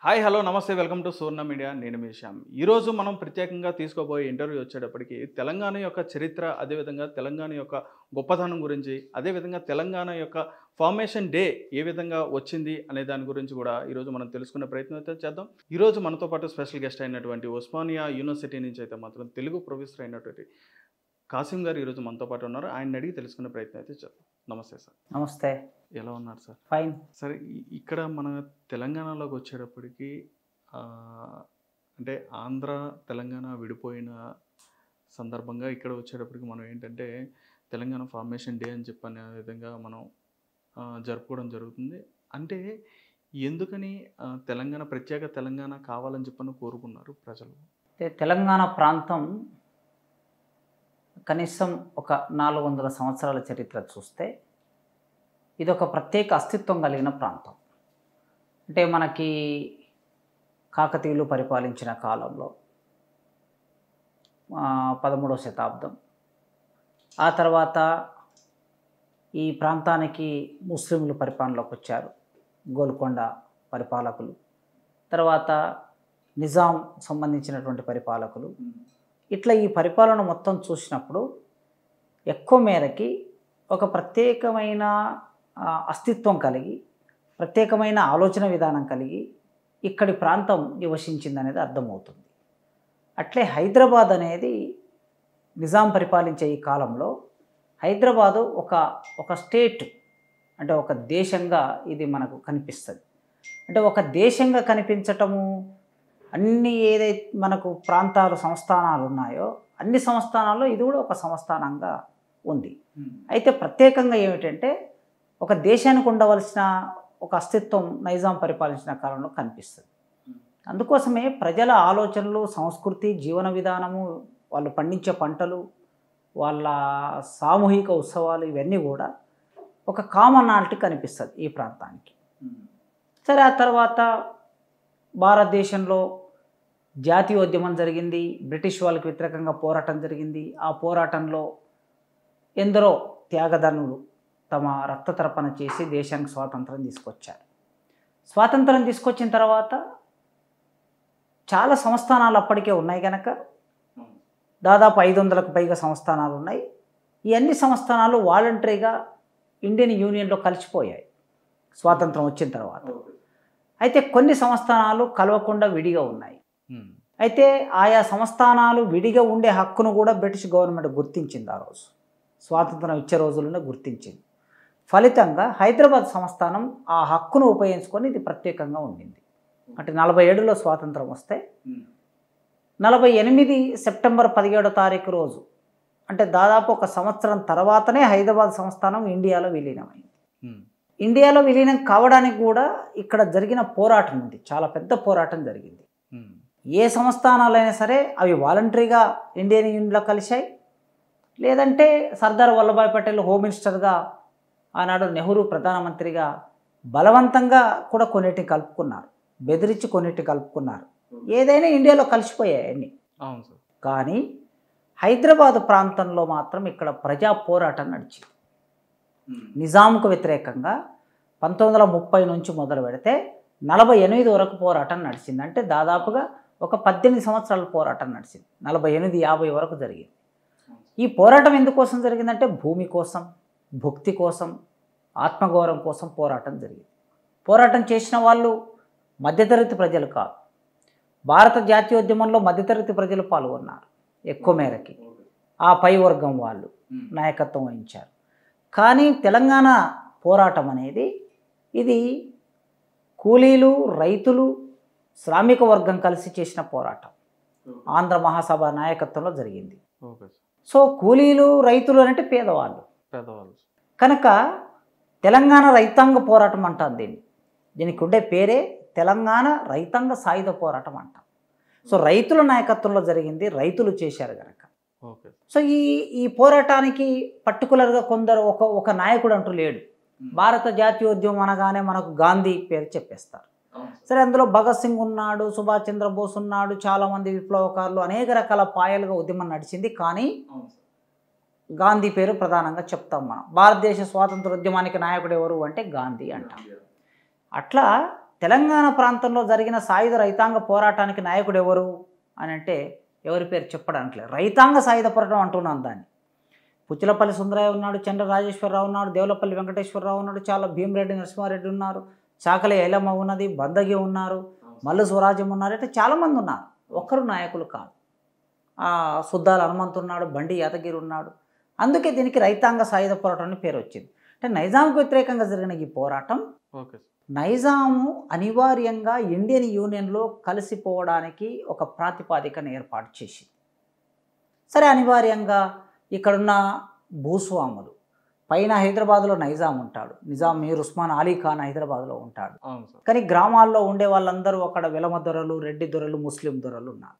Hi hello నమస్తే welcome to Suvarna media నేను మీ శ్యామ్. ఈరోజు మనం ప్రత్యేకంగా తీసుకోబోయే ఇంటర్వ్యూ వచ్చేటప్పటికి తెలంగాణ యొక్క చరిత్ర, అదేవిధంగా తెలంగాణ యొక్క గొప్పతనం గురించి, అదేవిధంగా తెలంగాణ యొక్క ఫార్మేషన్ డే ఏ విధంగా వచ్చింది అనే దాని గురించి కూడా ఈరోజు మనం తెలుసుకునే ప్రయత్నం అయితే చేద్దాం. ఈరోజు మనతో పాటు స్పెషల్ గెస్ట్ అయినటువంటి ఉస్మానియా యూనివర్సిటీ నుంచి అయితే మాత్రం తెలుగు ప్రొఫెసర్ అయినటువంటి కాసిం గారు ఈరోజు మనతో పాటు ఉన్నారు. ఆయన అడిగి తెలుసుకునే ప్రయత్నం అయితే చేద్దాం. నమస్తే సార్. నమస్తే. ఎలా ఉన్నారు సార్? ఫైన్. సరే, ఇక్కడ మన తెలంగాణలోకి వచ్చేటప్పటికి అంటే ఆంధ్ర తెలంగాణ విడిపోయిన సందర్భంగా ఇక్కడ వచ్చేటప్పటికి మనం ఏంటంటే తెలంగాణ ఫార్మేషన్ డే అని చెప్పనే విధంగా మనం జరుపుకోవడం జరుగుతుంది. అంటే ఎందుకని తెలంగాణ ప్రత్యేక తెలంగాణ కావాలని చెప్పని కోరుకున్నారు ప్రజలు? తెలంగాణ ప్రాంతం కనీసం ఒక 400 సంవత్సరాల చరిత్ర చూస్తే ఇది ఒక ప్రత్యేక అస్తిత్వం కలిగిన ప్రాంతం. అంటే మనకి కాకతీయులు పరిపాలించిన కాలంలో 13వ శతాబ్దం, ఆ తర్వాత ఈ ప్రాంతానికి ముస్లింలు పరిపాలనలోకి వచ్చారు, గోల్కొండ పరిపాలకులు, తర్వాత నిజాం సంబంధించినటువంటి పరిపాలకులు. ఇట్లా ఈ పరిపాలన మొత్తం చూసినప్పుడు ఎక్కువ మేరకి ఒక ప్రత్యేకమైన అస్తిత్వం కలిగి, ప్రత్యేకమైన ఆలోచన విధానం కలిగి ఇక్కడి ప్రాంతం నివసించింది అనేది అర్థమవుతుంది. అట్లే హైదరాబాద్ అనేది నిజాం పరిపాలించే ఈ కాలంలో హైదరాబాదు ఒక స్టేట్, అంటే ఒక దేశంగా ఇది మనకు కనిపిస్తుంది. అంటే ఒక దేశంగా కనిపించటము, అన్ని ఏదైతే మనకు ప్రాంతాలు సంస్థానాలు ఉన్నాయో అన్ని సంస్థానాల్లో ఇది కూడా ఒక సంస్థానంగా ఉంది. అయితే ప్రత్యేకంగా ఏమిటంటే ఒక దేశానికి ఉండవలసిన ఒక అస్తిత్వం నైజాం పరిపాలించిన కాలంలో కనిపిస్తుంది. అందుకోసమే ప్రజల ఆలోచనలు, సంస్కృతి, జీవన విధానము, వాళ్ళు పండించే పంటలు, వాళ్ళ సామూహిక ఉత్సవాలు, ఇవన్నీ కూడా ఒక కామనాలిటీ కనిపిస్తుంది ఈ ప్రాంతానికి. సరే, ఆ తర్వాత భారతదేశంలో జాతీయోద్యమం జరిగింది, బ్రిటిష్ వాళ్ళకి వ్యతిరేకంగా పోరాటం జరిగింది. ఆ పోరాటంలో ఎందరో త్యాగధనులు తమ రక్తతర్పణ చేసి దేశానికి స్వాతంత్రం తీసుకొచ్చారు. స్వాతంత్రం తీసుకొచ్చిన తర్వాత చాలా సంస్థానాలు అప్పటికే ఉన్నాయి కనుక దాదాపు 500కు పైగా సంస్థానాలు ఉన్నాయి. ఈ అన్ని సంస్థానాలు వాలంటరీగా ఇండియన్ యూనియన్లో కలిసిపోయాయి స్వాతంత్రం వచ్చిన తర్వాత. అయితే కొన్ని సంస్థానాలు కలవకుండా విడిగా ఉన్నాయి. అయితే ఆయా సంస్థానాలు విడిగా ఉండే హక్కును కూడా బ్రిటిష్ గవర్నమెంట్ గుర్తించింది. ఆ రోజు స్వాతంత్రం ఇచ్చే రోజుల్లోనే గుర్తించింది. ఫలితంగా హైదరాబాద్ సంస్థానం ఆ హక్కును ఉపయోగించుకొని ఇది ప్రత్యేకంగా ఉండింది. అంటే 47లో స్వాతంత్రం వస్తే 48 సెప్టెంబర్ 17వ తారీఖు రోజు, అంటే దాదాపు ఒక సంవత్సరం తర్వాతనే హైదరాబాద్ సంస్థానం ఇండియాలో విలీనమైంది. ఇండియాలో విలీనం కావడానికి కూడా ఇక్కడ జరిగిన పోరాటం ఉంది, చాలా పెద్ద పోరాటం జరిగింది. ఏ సంస్థానాలైనా సరే అవి వాలంటరీగా ఇండియన్ యూనియన్లో కలిశాయి, లేదంటే సర్దార్ వల్లభాయ్ పటేల్ హోమ్ మినిస్టర్గా, ఆనాడు నెహ్రూ ప్రధానమంత్రిగా బలవంతంగా కూడా కొన్నిటిని కలుపుకున్నారు, బెదిరించి కొన్నిటిని కలుపుకున్నారు. ఏదైనా ఇండియాలో కలిసిపోయాయి అన్నీ. అవును సార్. కానీ హైదరాబాద్ ప్రాంతంలో మాత్రం ఇక్కడ ప్రజా పోరాటం నడిచింది. నిజాంకు వ్యతిరేకంగా 1930 నుంచి మొదలు పెడితే 48 వరకు పోరాటం నడిచింది. అంటే దాదాపుగా ఒక 18 సంవత్సరాల పోరాటం నడిచింది. 48-50 వరకు జరిగింది. ఈ పోరాటం ఎందుకోసం జరిగిందంటే భూమి కోసం, భుక్తి కోసం, ఆత్మగౌరవం కోసం పోరాటం జరిగింది. పోరాటం చేసిన వాళ్ళు మధ్యతరగతి ప్రజలు కాదు. భారత జాతీయోద్యమంలో మధ్యతరగతి ప్రజలు పాల్గొన్నారు ఎక్కువ మేరకి. ఆ పై వర్గం వాళ్ళు నాయకత్వం వహించారు. కానీ తెలంగాణ పోరాటం అనేది ఇది కూలీలు, రైతులు, శ్రామిక వర్గం కలిసి చేసిన పోరాటం. ఆంధ్ర మహాసభ నాయకత్వంలో జరిగింది. సో కూలీలు, రైతులు అంటే పేదవాళ్ళు కనుక తెలంగాణ రైతాంగ పోరాటం అంటాం దీనికి ఉండే పేరే తెలంగాణ రైతాంగ సాయుధ పోరాటం అంటాం. సో రైతుల నాయకత్వంలో జరిగింది, రైతులు చేశారు కనుక. సో ఈ పోరాటానికి పర్టికులర్గా కొందరు ఒక నాయకుడు అంటూ లేడు. భారత జాతీయోద్యమం అనగానే మనకు గాంధీ పేరు చెప్పేస్తారు. సరే, అందులో భగత్ సింగ్ ఉన్నాడు, సుభాష్ చంద్రబోస్ ఉన్నాడు, చాలామంది విప్లవకారులు, అనేక రకాల పాయలుగా ఉద్యమం నడిచింది. కానీ గాంధీ పేరు ప్రధానంగా చెప్తాం మనం. భారతదేశ స్వాతంత్రోద్యమానికి నాయకుడు ఎవరు అంటే గాంధీ అంటాం. అట్లా తెలంగాణ ప్రాంతంలో జరిగిన సాయుధ రైతాంగ పోరాటానికి నాయకుడు ఎవరు అని అంటే ఎవరి పేరు చెప్పడానికి లేదు. రైతాంగ సాయుధ పోరాటం అంటున్నాను దాన్ని. పుచ్చిలపల్లి సుందరయ్య ఉన్నాడు, చంద్ర రాజేశ్వరరావు ఉన్నాడు, దేవులపల్లి వెంకటేశ్వరరావు ఉన్నాడు, చాలా భీమరెడ్డి నరసింహారెడ్డి ఉన్నారు, చాకలి ఐలమ్మ ఉన్నది, బందగి ఉన్నారు, మల్లు స్వరాజ్యం ఉన్నారు, అంటే చాలామంది ఉన్నారు. ఒక్కరు నాయకులు కాదు. సుద్దాల హనుమంతు ఉన్నాడు, బండి యాదగిరి ఉన్నాడు. అందుకే దీనికి రైతాంగ సాయుధ పోరాటం అని పేరు వచ్చింది. అంటే నైజాంకు వ్యతిరేకంగా జరిగిన ఈ పోరాటం నైజాము అనివార్యంగా ఇండియన్ యూనియన్లో కలిసిపోవడానికి ఒక ప్రాతిపాదికను ఏర్పాటు చేసింది. సరే, అనివార్యంగా ఇక్కడున్న భూస్వాములు, పైన హైదరాబాద్లో నైజాం ఉంటాడు, నిజాం మీర్ ఉస్మాన్ అలీ ఖాన్ హైదరాబాద్లో ఉంటాడు. కానీ గ్రామాల్లో ఉండే వాళ్ళందరూ అక్కడ వెలమ దొరలు, రెడ్డి దొరలు, ముస్లిం దొరలు ఉన్నారు.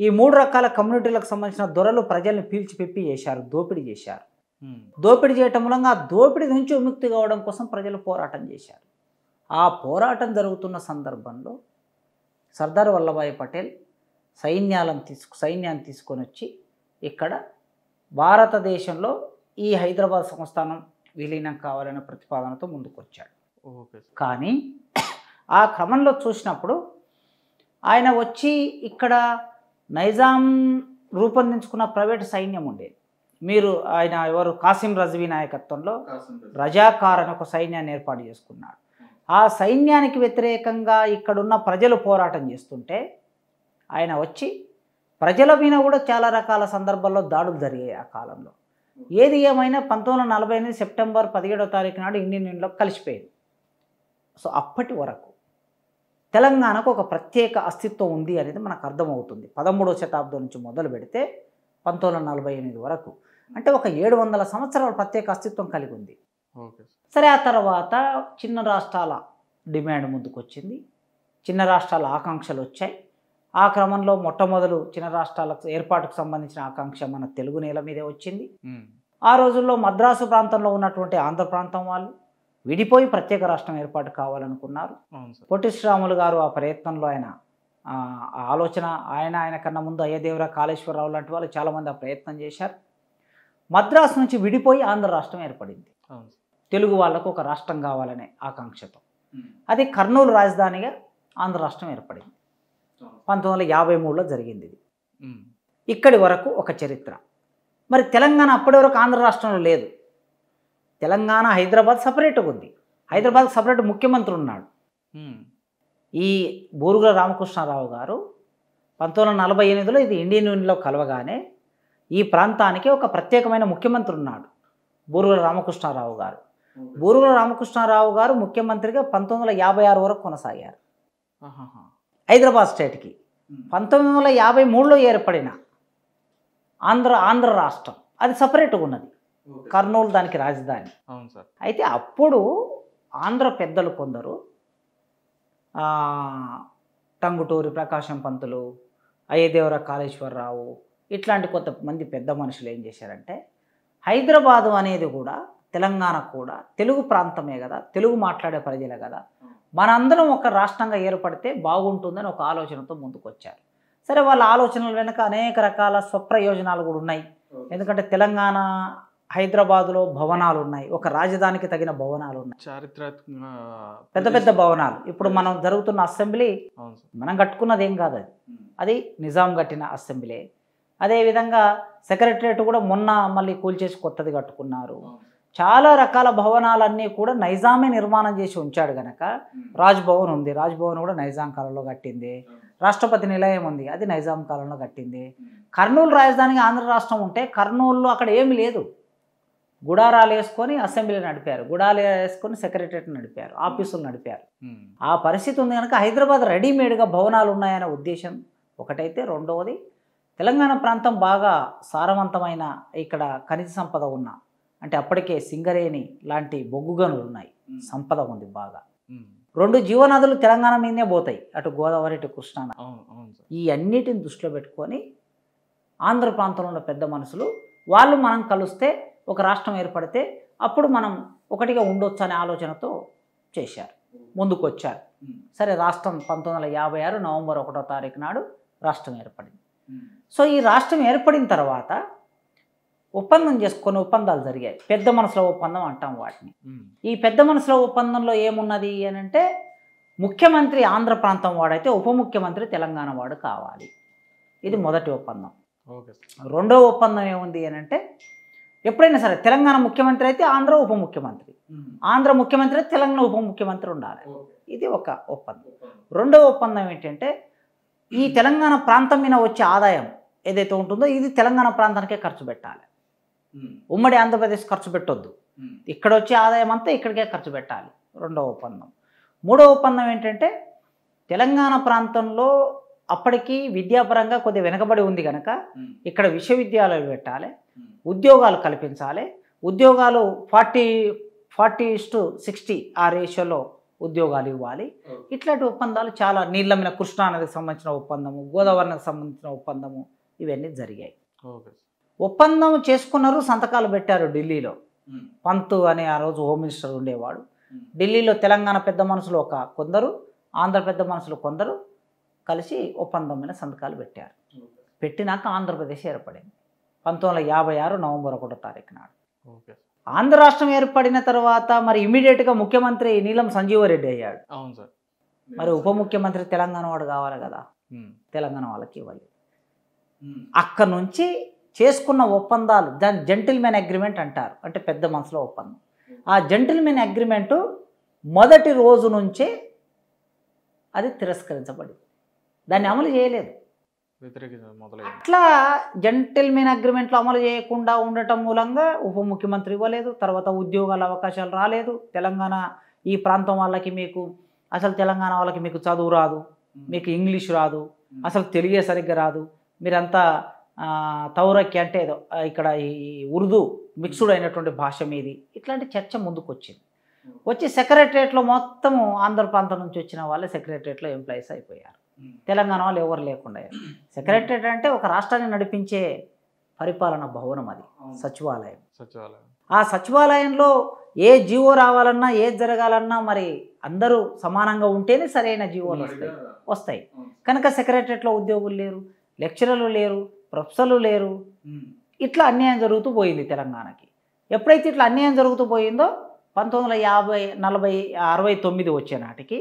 ఈ 3 రకాల కమ్యూనిటీలకు సంబంధించిన దొరలు ప్రజల్ని పీల్చిపిప్పి చేశారు, దోపిడీ చేశారు. దోపిడీ చేయటం మూలంగా ఆ దోపిడీ నుంచి విముక్తి కావడం కోసం ప్రజలు పోరాటం చేశారు. ఆ పోరాటం జరుగుతున్న సందర్భంలో సర్దార్ వల్లభాయ్ పటేల్ సైన్యాన్ని తీసుకొని వచ్చి ఇక్కడ భారతదేశంలో ఈ హైదరాబాద్ సంస్థానం విలీనం కావాలనే ప్రతిపాదనతో ముందుకు వచ్చాడు. కానీ ఆ క్రమంలో చూసినప్పుడు ఆయన వచ్చి ఇక్కడ నైజాం రూపొందించుకున్న ప్రైవేటు సైన్యం ఉండేది. ఆయన ఎవరు కాసిం రజ్వీ నాయకత్వంలో రజాకార్ అని ఒక సైన్యాన్ని ఏర్పాటు చేసుకున్నాడు. ఆ సైన్యానికి వ్యతిరేకంగా ఇక్కడున్న ప్రజలు పోరాటం చేస్తుంటే ఆయన వచ్చి ప్రజల మీద కూడా చాలా రకాల సందర్భాల్లో దాడులు జరిగాయి ఆ కాలంలో. ఏది ఏమైనా 1948 సెప్టెంబర్ 17వ తారీఖు నాడు ఇండియన్ యూనియన్లో కలిసిపోయింది. సో అప్పటి వరకు తెలంగాణకు ఒక ప్రత్యేక అస్తిత్వం ఉంది అనేది మనకు అర్థమవుతుంది. 13వ శతాబ్దం నుంచి మొదలు పెడితే 1948 వరకు, అంటే ఒక 700 సంవత్సరాల ప్రత్యేక అస్తిత్వం కలిగి ఉంది. సరే, ఆ తర్వాత చిన్న రాష్ట్రాల డిమాండ్ ముందుకు వచ్చింది, చిన్న రాష్ట్రాల ఆకాంక్షలు వచ్చాయి. ఆ క్రమంలో మొట్టమొదలు చిన్న రాష్ట్రాల ఏర్పాటుకు సంబంధించిన ఆకాంక్ష మన తెలుగు నేల మీదే వచ్చింది. ఆ రోజుల్లో మద్రాసు ప్రాంతంలో ఉన్నటువంటి ఆంధ్ర ప్రాంతం వాళ్ళు విడిపోయి ప్రత్యేక రాష్ట్రం ఏర్పాటు కావాలనుకున్నారు. పొట్టి శ్రీరాములు గారు ఆ ప్రయత్నంలో ఆలోచన ఆయన కన్నా ముందు అయ్యదేవర, కాళేశ్వరరావు లాంటి వాళ్ళు చాలామంది ఆ ప్రయత్నం చేశారు. మద్రాసు నుంచి విడిపోయి ఆంధ్ర రాష్ట్రం ఏర్పడింది. తెలుగు వాళ్ళకు ఒక రాష్ట్రం కావాలనే ఆకాంక్షతో అది కర్నూలు రాజధానిగా ఆంధ్ర రాష్ట్రం ఏర్పడింది. 1953లో జరిగింది ఇది. ఇక్కడి వరకు ఒక చరిత్ర. మరి తెలంగాణ అప్పటి వరకు ఆంధ్ర రాష్ట్రంలో లేదు. తెలంగాణ హైదరాబాద్ సపరేట్గా ఉంది. హైదరాబాద్ సపరేట్ ముఖ్యమంత్రి ఉన్నాడు. ఈ బూరుగుల రామకృష్ణారావు గారు 1948లో ఇది ఇండియన్ యూనియన్లో కలవగానే ఈ ప్రాంతానికి ఒక ప్రత్యేకమైన ముఖ్యమంత్రి ఉన్నాడు, బూరుగుల రామకృష్ణారావు గారు. బూరుగుల రామకృష్ణారావు గారు ముఖ్యమంత్రిగా 1956 వరకు కొనసాగారు హైదరాబాద్ స్టేట్కి. 1953లో ఏర్పడిన ఆంధ్ర రాష్ట్రం అది సపరేట్గా ఉన్నది. కర్నూలు దానికి రాజధాని. అయితే అప్పుడు ఆంధ్ర పెద్దలు కొందరు, టంగుటూరి ప్రకాశం పంతులు, అయ్యదేవర కాళేశ్వరరావు, ఇట్లాంటి కొంతమంది పెద్ద మనుషులు ఏం చేశారంటే, హైదరాబాదు అనేది కూడా తెలంగాణ కూడా తెలుగు ప్రాంతమే కదా, తెలుగు మాట్లాడే ప్రజలే కదా, మనందరం ఒక రాష్ట్రంగా ఏర్పడితే బాగుంటుందని ఒక ఆలోచనతో ముందుకు వచ్చారు. సరే, వాళ్ళ ఆలోచనల వెనుక అనేక రకాల స్వప్రయోజనాలు కూడా ఉన్నాయి. ఎందుకంటే తెలంగాణ హైదరాబాదులో భవనాలు ఉన్నాయి, ఒక రాజధానికి తగిన భవనాలు ఉన్నాయి, చారిత్రాత్మక పెద్ద పెద్ద భవనాలు. ఇప్పుడు మనం జరుగుతున్న అసెంబ్లీ మనం కట్టుకున్నది ఏం కాదు, అది నిజాం కట్టిన అసెంబ్లీ. అదేవిధంగా సెక్రటరియట్ కూడా మొన్న మళ్ళీ కూల్చేసి కొత్తది కట్టుకున్నారు. చాలా రకాల భవనాలన్నీ కూడా నైజామే నిర్మాణం చేసి ఉంచాడు కనుక, రాజ్భవన్ ఉంది, రాజ్భవన్ కూడా నైజాం కాలంలో కట్టింది. రాష్ట్రపతి నిలయం ఉంది, అది నైజాం కాలంలో కట్టింది. కర్నూలు రాజధానిగా ఆంధ్ర రాష్ట్రం ఉంటే కర్నూలులో అక్కడ ఏమీ లేదు, గుడారాలు వేసుకొని అసెంబ్లీ నడిపారు, గుడాలు వేసుకొని సెక్రటరియట్ నడిపారు, ఆఫీసులు నడిపారు. ఆ పరిస్థితి ఉంది కనుక హైదరాబాద్ రెడీమేడ్గా భవనాలు ఉన్నాయనే ఉద్దేశం ఒకటైతే, రెండవది తెలంగాణ ప్రాంతం బాగా సారవంతమైన, ఇక్కడ ఖనిజ సంపద ఉన్న, అంటే అప్పటికే సింగరేణి లాంటి బొగ్గు గనులు ఉన్నాయి, సంపద ఉంది బాగా. 2 జీవనదులు తెలంగాణ మీదనే పోతాయి, అటు గోదావరి ఇటు కృష్ణా. ఈ అన్నిటిని దృష్టిలో పెట్టుకొని ఆంధ్ర ప్రాంతంలో ఉన్న పెద్ద మనుషులు వాళ్ళు మనం కలిస్తే ఒక రాష్ట్రం ఏర్పడితే అప్పుడు మనం ఒకటిగా ఉండొచ్చు అనే ఆలోచనతో చేశారు, ముందుకు వచ్చారు. సరే, రాష్ట్రం 1956 నవంబర్ 1వ తారీఖు నాడు రాష్ట్రం ఏర్పడింది. సో ఈ రాష్ట్రం ఏర్పడిన తర్వాత ఒప్పందం చేసుకొని ఒప్పందాలు జరిగాయి, పెద్ద మనసుల ఒప్పందం అంటాం వాటిని. ఈ పెద్ద మనసుల ఒప్పందంలో ఏమున్నది అని అంటే, ముఖ్యమంత్రి ఆంధ్ర ప్రాంతం వాడైతే ఉప ముఖ్యమంత్రి తెలంగాణ వాడు కావాలి. ఇది మొదటి ఒప్పందం. ఓకే. రెండో ఒప్పందం ఏముంది అని అంటే, ఎప్పుడైనా సరే తెలంగాణ ముఖ్యమంత్రి అయితే ఆంధ్ర ఉప ముఖ్యమంత్రి, ఆంధ్ర ముఖ్యమంత్రి అయితే తెలంగాణ ఉప ముఖ్యమంత్రి ఉండాలి. ఇది ఒక ఒప్పందం. రెండో ఒప్పందం ఏంటంటే, ఈ తెలంగాణ ప్రాంతం మీద వచ్చే ఆదాయం ఏదైతే ఉంటుందో ఇది తెలంగాణ ప్రాంతానికే ఖర్చు పెట్టాలి. ఉమ్మడి ఆంధ్రప్రదేశ్ ఖర్చు పెట్టొద్దు. ఇక్కడ వచ్చే ఆదాయం అంతా ఇక్కడికే ఖర్చు పెట్టాలి. రెండో ఒప్పందం. మూడో ఒప్పందం ఏంటంటే, తెలంగాణ ప్రాంతంలో అప్పటికి విద్యాపరంగా కొద్దిగా వెనకబడి ఉంది కనుక ఇక్కడ విశ్వవిద్యాలయాలు పెట్టాలి, ఉద్యోగాలు కల్పించాలి. ఉద్యోగాలు 40:60 ఆ రేషియోలో ఉద్యోగాలు ఇవ్వాలి. ఇట్లాంటి ఒప్పందాలు చాలా, నీళ్ళ మీద కృష్ణానదికి సంబంధించిన ఒప్పందము, గోదావరికి సంబంధించిన ఒప్పందము, ఇవన్నీ జరిగాయి. ఒప్పందం చేసుకున్నారు, సంతకాలు పెట్టారు ఢిల్లీలో. పంత్ అనే ఆ రోజు హోమ్ మినిస్టర్ ఉండేవాడు. ఢిల్లీలో తెలంగాణ పెద్ద మనుషులు కొందరు, ఆంధ్ర పెద్ద మనుషులు కొందరు కలిసి ఒప్పందం మీద సంతకాలు పెట్టారు. పెట్టినాక ఆంధ్రప్రదేశ్ ఏర్పడింది 1956 నవంబర్ 1వ తారీఖు నాడు. ఆంధ్ర రాష్ట్రం ఏర్పడిన తర్వాత మరి ఇమీడియట్గా ముఖ్యమంత్రి నీలం సంజీవరెడ్డి అయ్యాడు. అవును సార్. మరి ఉప ముఖ్యమంత్రి తెలంగాణ వాడు కావాలి కదా, తెలంగాణ వాళ్ళకి ఇవ్వాలి. అక్కడ నుంచి చేసుకున్న ఒప్పందాలు దాన్ని జెంటిల్మెన్ అగ్రిమెంట్ అంటారు, అంటే పెద్ద మనసులో ఒప్పందం. ఆ జెంటిల్మెన్ అగ్రిమెంటు మొదటి రోజు నుంచే అది తిరస్కరించబడింది, దాన్ని అమలు చేయలేదు. అట్లా జెంటిల్మెన్ అగ్రిమెంట్లో అమలు చేయకుండా ఉండటం మూలంగా ఉప ముఖ్యమంత్రి ఇవ్వలేదు. తర్వాత ఉద్యోగాల అవకాశాలు రాలేదు. తెలంగాణ ఈ ప్రాంతం వాళ్ళకి, మీకు అసలు తెలంగాణ వాళ్ళకి మీకు చదువు రాదు, మీకు ఇంగ్లీష్ రాదు, అసలు తెలుగే సరిగ్గా రాదు, మీరంతా తౌరక్కి అంటే ఏదో ఇక్కడ ఈ ఉర్దూ మిక్స్డ్ అయినటువంటి భాష మీది, ఇట్లాంటి చర్చ ముందుకు వచ్చింది. వచ్చి సెక్రటరియట్లో మొత్తము ఆంధ్ర ప్రాంతం నుంచి వచ్చిన వాళ్ళే సెక్రటరియట్లో ఎంప్లాయీస్ అయిపోయారు. తెలంగాణ వాళ్ళు ఎవరు లేకుండా. సెక్రటరియట్ అంటే ఒక రాష్ట్రాన్ని నడిపించే పరిపాలన భవనం, అది సచివాలయం. ఆ సచివాలయంలో ఏ జీవో రావాలన్నా, ఏది జరగాలన్నా మరి అందరూ సమానంగా ఉంటేనే సరైన జీవోలు వస్తాయి. కనుక సెక్రటరియట్లో ఉద్యోగులు లేరు, లెక్చరర్లు లేరు, ప్రొఫెసర్లు లేరు. ఇట్లా అన్యాయం జరుగుతూ పోయింది తెలంగాణకి. ఎప్పుడైతే ఇట్లా అన్యాయం జరుగుతూ పోయిందో 1950, 40, 69 వచ్చే నాటికి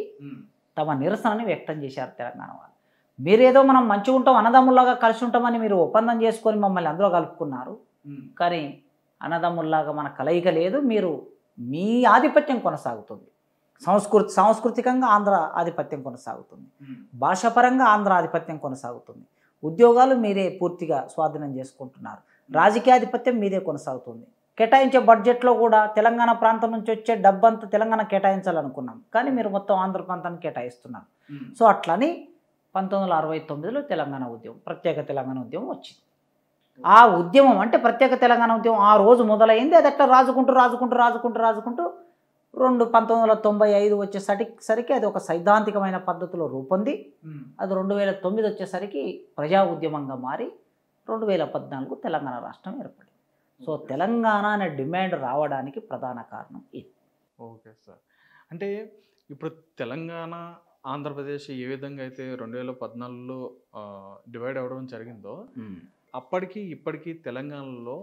తమ నిరసనని వ్యక్తం చేశారు తెలంగాణ వాళ్ళు. మీరేదో మనం మంచిగా ఉంటాం, అన్నదమ్ముల్లాగా కలిసి ఉంటామని మీరు ఒప్పందం చేసుకొని మమ్మల్ని అందులో కలుపుకున్నారు, కానీ అన్నదమ్ముల్లాగా మన కలయిక లేదు, మీరు మీ ఆధిపత్యం కొనసాగుతుంది. సాంస్కృతికంగా ఆంధ్ర ఆధిపత్యం కొనసాగుతుంది, భాషాపరంగా ఆంధ్ర ఆధిపత్యం కొనసాగుతుంది, ఉద్యోగాలు మీరే పూర్తిగా స్వాధీనం చేసుకుంటున్నారు, రాజకీయాధిపత్యం మీదే కొనసాగుతుంది. కేటాయించే బడ్జెట్లో కూడా తెలంగాణ ప్రాంతం నుంచి వచ్చే డబ్బంతా తెలంగాణ కేటాయించాలనుకున్నాం, కానీ మీరు మొత్తం ఆంధ్ర ప్రాంతాన్ని కేటాయిస్తున్నారు. సో అట్లని 1969లో తెలంగాణ ఉద్యమం, ప్రత్యేక తెలంగాణ ఉద్యమం వచ్చింది. ఆ ఉద్యమం అంటే ప్రత్యేక తెలంగాణ ఉద్యమం ఆ రోజు మొదలైంది. అది అట్లా రాజుకుంటూ 1995 వచ్చేసరికి అది ఒక సైద్ధాంతికమైన పద్ధతిలో రూపొంది, అది 2009 వచ్చేసరికి ప్రజా ఉద్యమంగా మారి 2014 తెలంగాణ రాష్ట్రం ఏర్పడింది. సో తెలంగాణ అనే డిమాండ్ రావడానికి ప్రధాన కారణం ఇది. Okay sir. అంటే ఇప్పుడు తెలంగాణ ఆంధ్రప్రదేశ్ ఏ విధంగా అయితే 2014లో డివైడ్ అవ్వడం జరిగిందో, అప్పటికి ఇప్పటికీ తెలంగాణలో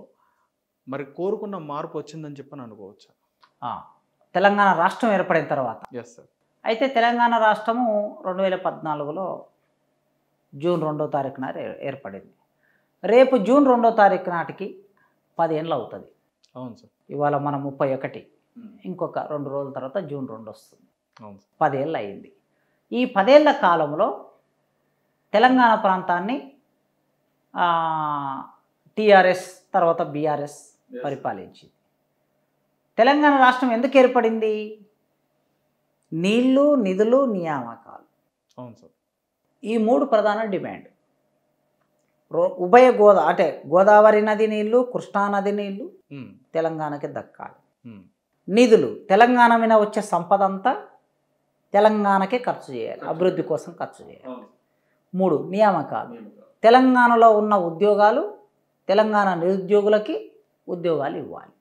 మరి కోరుకున్న మార్పు వచ్చిందని చెప్పని అనుకోవచ్చు. తెలంగాణ రాష్ట్రం ఏర్పడిన తర్వాత ఎస్ సార్. అయితే తెలంగాణ రాష్ట్రము 2014లో జూన్ 2వ తారీఖున ఏర్పడింది. రేపు జూన్ 2వ తారీఖు నాటికి 10 ఏళ్ళు అవుతుంది. అవును సార్. ఇవాళ మనం 31, ఇంకొక 2 రోజుల తర్వాత జూన్ 2 వస్తుంది. 10 ఏళ్ళు అయింది. ఈ 10 ఏళ్ల కాలంలో తెలంగాణ ప్రాంతాన్ని టీఆర్ఎస్ తర్వాత బీఆర్ఎస్ పరిపాలించింది. తెలంగాణ రాష్ట్రం ఎందుకు ఏర్పడింది? నీళ్లు, నిధులు, నియామకాలు. అవును సార్. ఈ 3 ప్రధాన డిమాండ్. ఉభయ అంటే గోదావరి నది నీళ్లు, కృష్ణా నది నీళ్లు తెలంగాణకి దక్కాలి. నిధులు, తెలంగాణ మీద వచ్చే సంపద అంతా తెలంగాణకే ఖర్చు చేయాలి, అభివృద్ధి కోసం ఖర్చు చేయాలి. 3 నియామకాలు, తెలంగాణలో ఉన్న ఉద్యోగాలు తెలంగాణ నిరుద్యోగులకి ఉద్యోగాలు ఇవ్వాలి.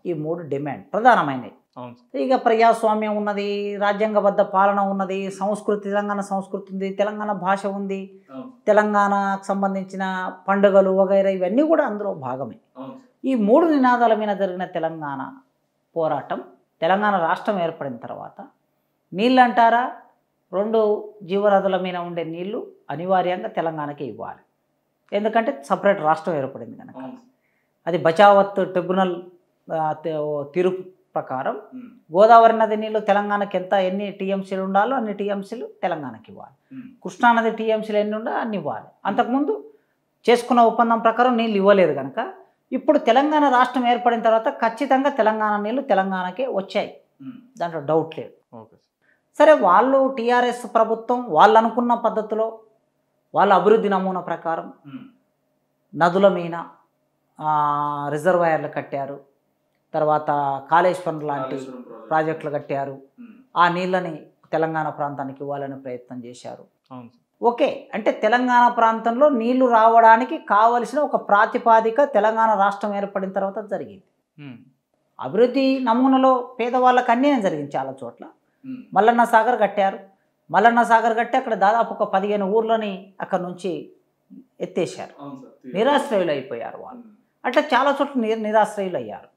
ఈ 3 డిమాండ్ ప్రధానమైనవి. ఇక ప్రజాస్వామ్యం ఉన్నది, రాజ్యాంగబద్ధ పాలన ఉన్నది, తెలంగాణ సంస్కృతి ఉంది, తెలంగాణ భాష ఉంది, తెలంగాణకు సంబంధించిన పండుగలు వగైరా ఇవన్నీ కూడా అందులో భాగమే. ఈ 3 నినాదాల మీద జరిగిన తెలంగాణ పోరాటం తెలంగాణ రాష్ట్రం ఏర్పడిన తర్వాత నీళ్ళు అంటారా, రెండు జీవనదుల మీద ఉండే నీళ్లు అనివార్యంగా తెలంగాణకి ఇవ్వాలి. ఎందుకంటే సపరేట్ రాష్ట్రం ఏర్పడింది కనుక. అది బచావత్ ట్రిబ్యునల్ తీర్పు ప్రకారం గోదావరి నది నీళ్లు తెలంగాణకి ఎన్ని టీఎంసీలు ఉండాలో అన్ని టీఎంసీలు తెలంగాణకి ఇవ్వాలి. కృష్ణానది టీఎంసీలు ఎన్ని ఉండాలో అన్ని ఇవ్వాలి. అంతకుముందు చేసుకున్న ఒప్పందం ప్రకారం నీళ్ళు ఇవ్వలేదు కనుక ఇప్పుడు తెలంగాణ రాష్ట్రం ఏర్పడిన తర్వాత ఖచ్చితంగా తెలంగాణ నీళ్లు తెలంగాణకే వచ్చాయి, దాంట్లో డౌట్ లేదు. సరే, వాళ్ళు టీఆర్ఎస్ ప్రభుత్వం వాళ్ళు అనుకున్న పద్ధతిలో వాళ్ళ అభివృద్ధి నమూనా ప్రకారం నదుల మీద రిజర్వాయర్లు కట్టారు, తర్వాత కాళేశ్వరం లాంటి ప్రాజెక్టులు కట్టారు, ఆ నీళ్ళని తెలంగాణ ప్రాంతానికి ఇవ్వాలని ప్రయత్నం చేశారు. ఓకే, అంటే తెలంగాణ ప్రాంతంలో నీళ్లు రావడానికి కావలసిన ఒక ప్రాతిపాదిక తెలంగాణ రాష్ట్రం ఏర్పడిన తర్వాత జరిగింది. అభివృద్ధి నమూనాలో పేదవాళ్ళకి అన్యాయం జరిగింది చాలా చోట్ల. మల్లన్న సాగర్ కట్టారు, మల్లన్న సాగర్ కట్టి అక్కడ దాదాపు ఒక 15 ఊర్లని అక్కడ నుంచి ఎత్తేసారు, నిరాశ్రయులు అయిపోయారు వాళ్ళు. అట్లా చాలా చోట్ల నిరాశ్రయులు అయ్యారు.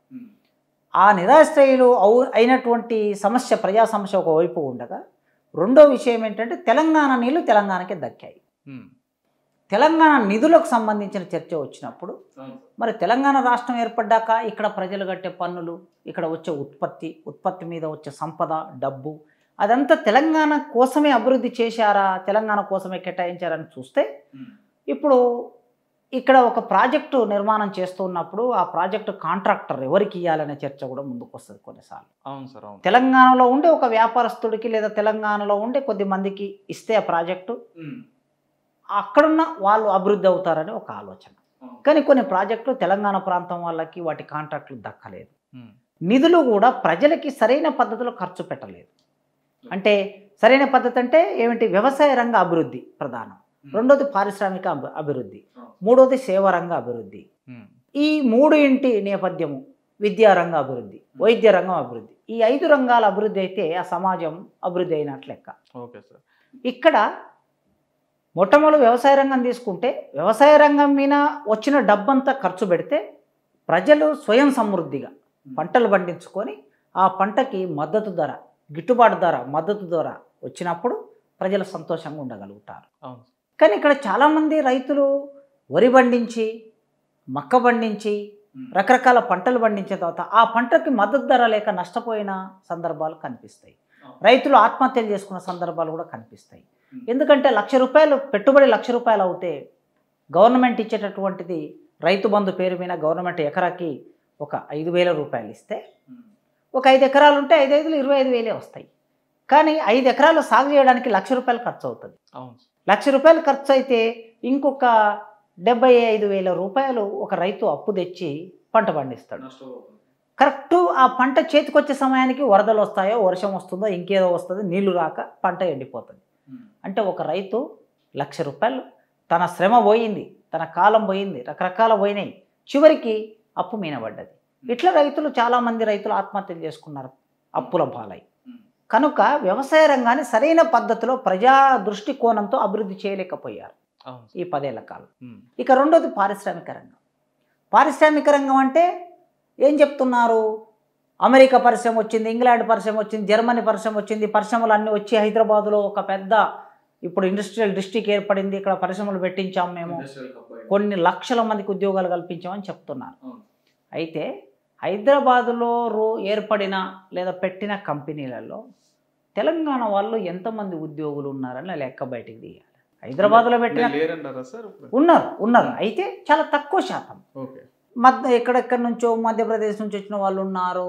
ఆ నిరాశ్రయులు అయినటువంటి సమస్య, ప్రజా సమస్య ఒకవైపు ఉండగా, రెండో విషయం ఏంటంటే తెలంగాణ నీళ్లు తెలంగాణకే దక్కాయి. తెలంగాణ నిధులకు సంబంధించిన చర్చ వచ్చినప్పుడు మరి తెలంగాణ రాష్ట్రం ఏర్పడ్డాక ఇక్కడ ప్రజలు కట్టే పన్నులు, ఇక్కడ వచ్చే ఉత్పత్తి మీద వచ్చే సంపద, డబ్బు, అదంతా తెలంగాణ కోసమే అభివృద్ధి చేశారా, తెలంగాణ కోసమే కేటాయించారని చూస్తే ఇప్పుడు ఇక్కడ ఒక ప్రాజెక్టు నిర్మాణం చేస్తున్నప్పుడు ఆ ప్రాజెక్టు కాంట్రాక్టర్ ఎవరికి ఇవ్వాలనే చర్చ కూడా ముందుకు వస్తుంది కొన్నిసార్లు. అవును సార్, అవును. తెలంగాణలో ఉండే ఒక వ్యాపారస్తుడికి లేదా తెలంగాణలో ఉండే కొద్ది మందికి ఇస్తే ఆ ప్రాజెక్టు అక్కడున్న వాళ్ళు అభివృద్ధి అవుతారని ఒక ఆలోచన. కానీ కొన్ని ప్రాజెక్టులు తెలంగాణ ప్రాంతం వాళ్ళకి వాటి కాంట్రాక్టులు దక్కలేదు, నిధులు కూడా ప్రజలకి సరైన పద్ధతిలో ఖర్చు పెట్టలేదు. అంటే సరైన పద్ధతి అంటే ఏమిటి? వ్యవసాయ రంగ అభివృద్ధి ప్రధానం, రెండోది పారిశ్రామిక అభివృద్ధి, మూడోది సేవారంగ అభివృద్ధి. ఈ మూడు ఇంటి నేపథ్యము విద్యారంగ అభివృద్ధి, వైద్య రంగం అభివృద్ధి, ఈ 5 రంగాల అభివృద్ధి అయితే ఆ సమాజం అభివృద్ధి అయినట్లు లెక్క. Okay sir. ఇక్కడ మొట్టమొదటి వ్యవసాయ రంగం తీసుకుంటే వ్యవసాయ రంగం మీద వచ్చిన డబ్బంతా ఖర్చు పెడితే ప్రజలు స్వయం సమృద్ధిగా పంటలు పండించుకొని ఆ పంటకి మద్దతు ధర, గిట్టుబాటు ధర, మద్దతు ధర వచ్చినప్పుడు ప్రజలు సంతోషంగా ఉండగలుగుతారు. కానీ ఇక్కడ చాలామంది రైతులు వరి పండించి, మక్క పండించి, రకరకాల పంటలు పండించిన తర్వాత ఆ పంటకి మద్దతు ధర లేక నష్టపోయిన సందర్భాలు కనిపిస్తాయి. రైతులు ఆత్మహత్యలు చేసుకున్న సందర్భాలు కూడా కనిపిస్తాయి. ఎందుకంటే ₹1,00,000 పెట్టుబడి ₹1,00,000 అవుతే గవర్నమెంట్ ఇచ్చేటటువంటిది రైతు బంధు పేరు మీద గవర్నమెంట్ ఎకరాకి ఒక ₹5,000 ఇస్తే, ఒక 5 ఎకరాలు ఉంటే 5 5 25,000 వస్తాయి. కానీ 5 ఎకరాలు సాగు చేయడానికి ₹1,00,000 ఖర్చు అవుతుంది. ₹1,00,000 ఖర్చు అయితే ఇంకొక ₹75,000 ఒక రైతు అప్పు తెచ్చి పంట పండిస్తాడు. కరెక్ట్ ఆ పంట చేతికొచ్చే సమయానికి వరదలు వస్తాయో, వర్షం వస్తుందో, ఇంకేదో వస్తుందో, నీళ్లు రాక పంట ఎండిపోతుంది. అంటే ఒక రైతు ₹1,00,000 తన శ్రమ పోయింది, తన కాలం పోయింది, రకరకాల పోయినాయి, చివరికి అప్పు మీనబడ్డది. ఇట్లా చాలామంది రైతులు ఆత్మహత్యలు చేసుకున్నారు అప్పుల పాలై. కనుక వ్యవసాయ రంగాన్ని సరైన పద్ధతిలో ప్రజా దృష్టికోణంతో అభివృద్ధి చేయలేకపోయారు ఈ 10 ఏళ్ల కాలం. ఇక రెండోది పారిశ్రామిక రంగం. పారిశ్రామిక రంగం అంటే ఏం చెప్తున్నారు? అమెరికా పరిశ్రమ వచ్చింది, ఇంగ్లాండ్ పరిశ్రమ వచ్చింది, జర్మనీ పరిశ్రమ వచ్చింది, పరిశ్రమలు అన్నీ వచ్చి హైదరాబాద్లో ఒక పెద్ద ఇప్పుడు ఇండస్ట్రియల్ డిస్ట్రిక్ట్ ఏర్పడింది, ఇక్కడ పరిశ్రమలు పెట్టించాం మేము, కొన్ని లక్షల మందికి ఉద్యోగాలు కల్పించామని చెప్తున్నారు. అయితే హైదరాబాదులో ఏర్పడిన లేదా పెట్టిన కంపెనీలలో తెలంగాణ వాళ్ళు ఎంతమంది ఉద్యోగులు ఉన్నారని లెక్క బయటికి తీయాలి. హైదరాబాద్లో పెట్టిన ఉన్నారు, అయితే చాలా తక్కువ శాతం. ఎక్కడెక్కడి నుంచో మధ్యప్రదేశ్ నుంచి వచ్చిన వాళ్ళు ఉన్నారు,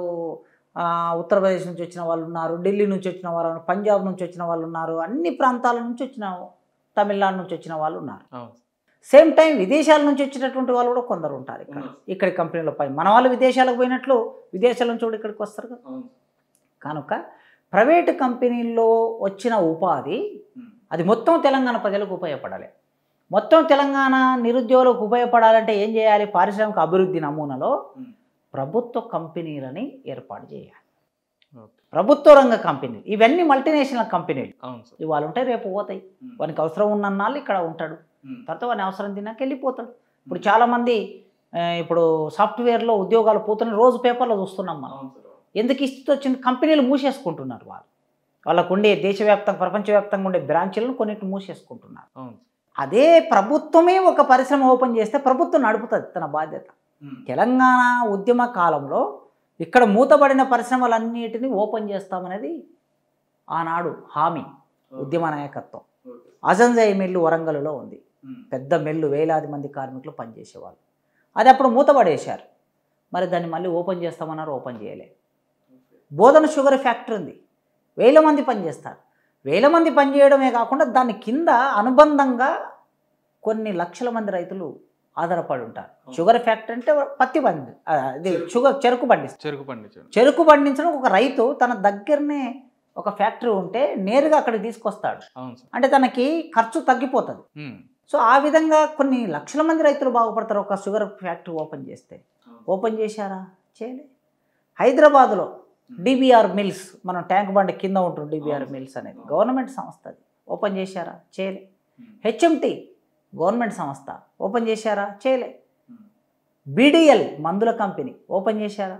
ఉత్తరప్రదేశ్ నుంచి వచ్చిన వాళ్ళు ఉన్నారు, ఢిల్లీ నుంచి వచ్చిన వాళ్ళు, పంజాబ్ నుంచి వచ్చిన వాళ్ళు ఉన్నారు, అన్ని ప్రాంతాల నుంచి వచ్చిన, తమిళనాడు నుంచి వచ్చిన వాళ్ళు ఉన్నారు. సేమ్ టైం విదేశాల నుంచి వచ్చినటువంటి వాళ్ళు కూడా కొందరు ఉంటారు ఇక్కడ కంపెనీలో. మన వాళ్ళు విదేశాలకు పోయినట్లు విదేశాల నుంచి కూడా ఇక్కడికి వస్తారు కదా. కనుక ప్రైవేటు కంపెనీల్లో వచ్చిన ఉపాధి అది మొత్తం తెలంగాణ ప్రజలకు ఉపయోగపడాలి. మొత్తం తెలంగాణ నిరుద్యోగులకు ఉపయోగపడాలంటే ఏం చేయాలి? పారిశ్రామిక అభివృద్ధి నమూనాలో ప్రభుత్వ కంపెనీలని ఏర్పాటు చేయాలి. ప్రభుత్వ రంగ కంపెనీలు, ఇవన్నీ మల్టీనేషనల్ కంపెనీలు. ఇవాళ ఉంటాయి, రేపు పోతాయి. వానికి అవసరం ఉన్నన్నాళ్ళు ఇక్కడ ఉంటాడు, తర్వాత వాని అవసరం తిన్నాక వెళ్ళిపోతాడు. ఇప్పుడు చాలామంది ఇప్పుడు సాఫ్ట్వేర్లో ఉద్యోగాలు పోతున్నాయి, రోజు పేపర్లో చూస్తున్నాం మనం. ఎందుకు ఇస్తూ వచ్చింది? కంపెనీలు మూసేసుకుంటున్నారు వాళ్ళు. వాళ్ళకు ఉండే దేశవ్యాప్తంగా ప్రపంచవ్యాప్తంగా ఉండే బ్రాంచీలను కొన్నిటిని మూసేసుకుంటున్నారు. అవును. అదే ప్రభుత్వమే ఒక పరిశ్రమ ఓపెన్ చేస్తే ప్రభుత్వం నడుపుతుంది, తన బాధ్యత. తెలంగాణ ఉద్యమ కాలంలో ఇక్కడ మూతబడిన పరిశ్రమలన్నిటినీ ఓపెన్ చేస్తామనేది ఆనాడు హామీ, ఉద్యమ నాయకత్వం. అజంజాయి మిల్లు వరంగల్లో ఉంది, పెద్ద మిల్లు, వేలాది మంది కార్మికులు పనిచేసేవాళ్ళు. అది అప్పుడు మూతపడేశారు. మరి దాన్ని మళ్ళీ ఓపెన్ చేస్తామన్నారు, ఓపెన్ చేయలే. బోధన షుగర్ ఫ్యాక్టరీ ఉంది, 1000 మంది పనిచేస్తారు. 1000 మంది పనిచేయడమే కాకుండా దాని కింద అనుబంధంగా కొన్ని లక్షల మంది రైతులు ఆధారపడి ఉంటారు. షుగర్ ఫ్యాక్టరీ అంటే పత్తి పండి, ఇది చెరుకు పండించడం. చెరుకు పండించడం ఒక రైతు తన దగ్గరనే ఒక ఫ్యాక్టరీ ఉంటే నేరుగా అక్కడికి తీసుకొస్తాడు. అంటే తనకి ఖర్చు తగ్గిపోతుంది. సో ఆ విధంగా కొన్ని లక్షల మంది రైతులు బాగుపడతారు ఒక షుగర్ ఫ్యాక్టరీ ఓపెన్ చేస్తే. ఓపెన్ చేశారా? చేయలే. హైదరాబాద్లో డిబిఆర్ మిల్స్, మనం ట్యాంక్ బండ్ కింద ఉంటుంది డిబిఆర్ మిల్స్ అనేది, గవర్నమెంట్ సంస్థ. అది ఓపెన్ చేశారా? చేయలే. హెచ్ఎంటి గవర్నమెంట్ సంస్థ, ఓపెన్ చేశారా? చేయలే. బీడిఎల్ మందుల కంపెనీ ఓపెన్ చేశారా?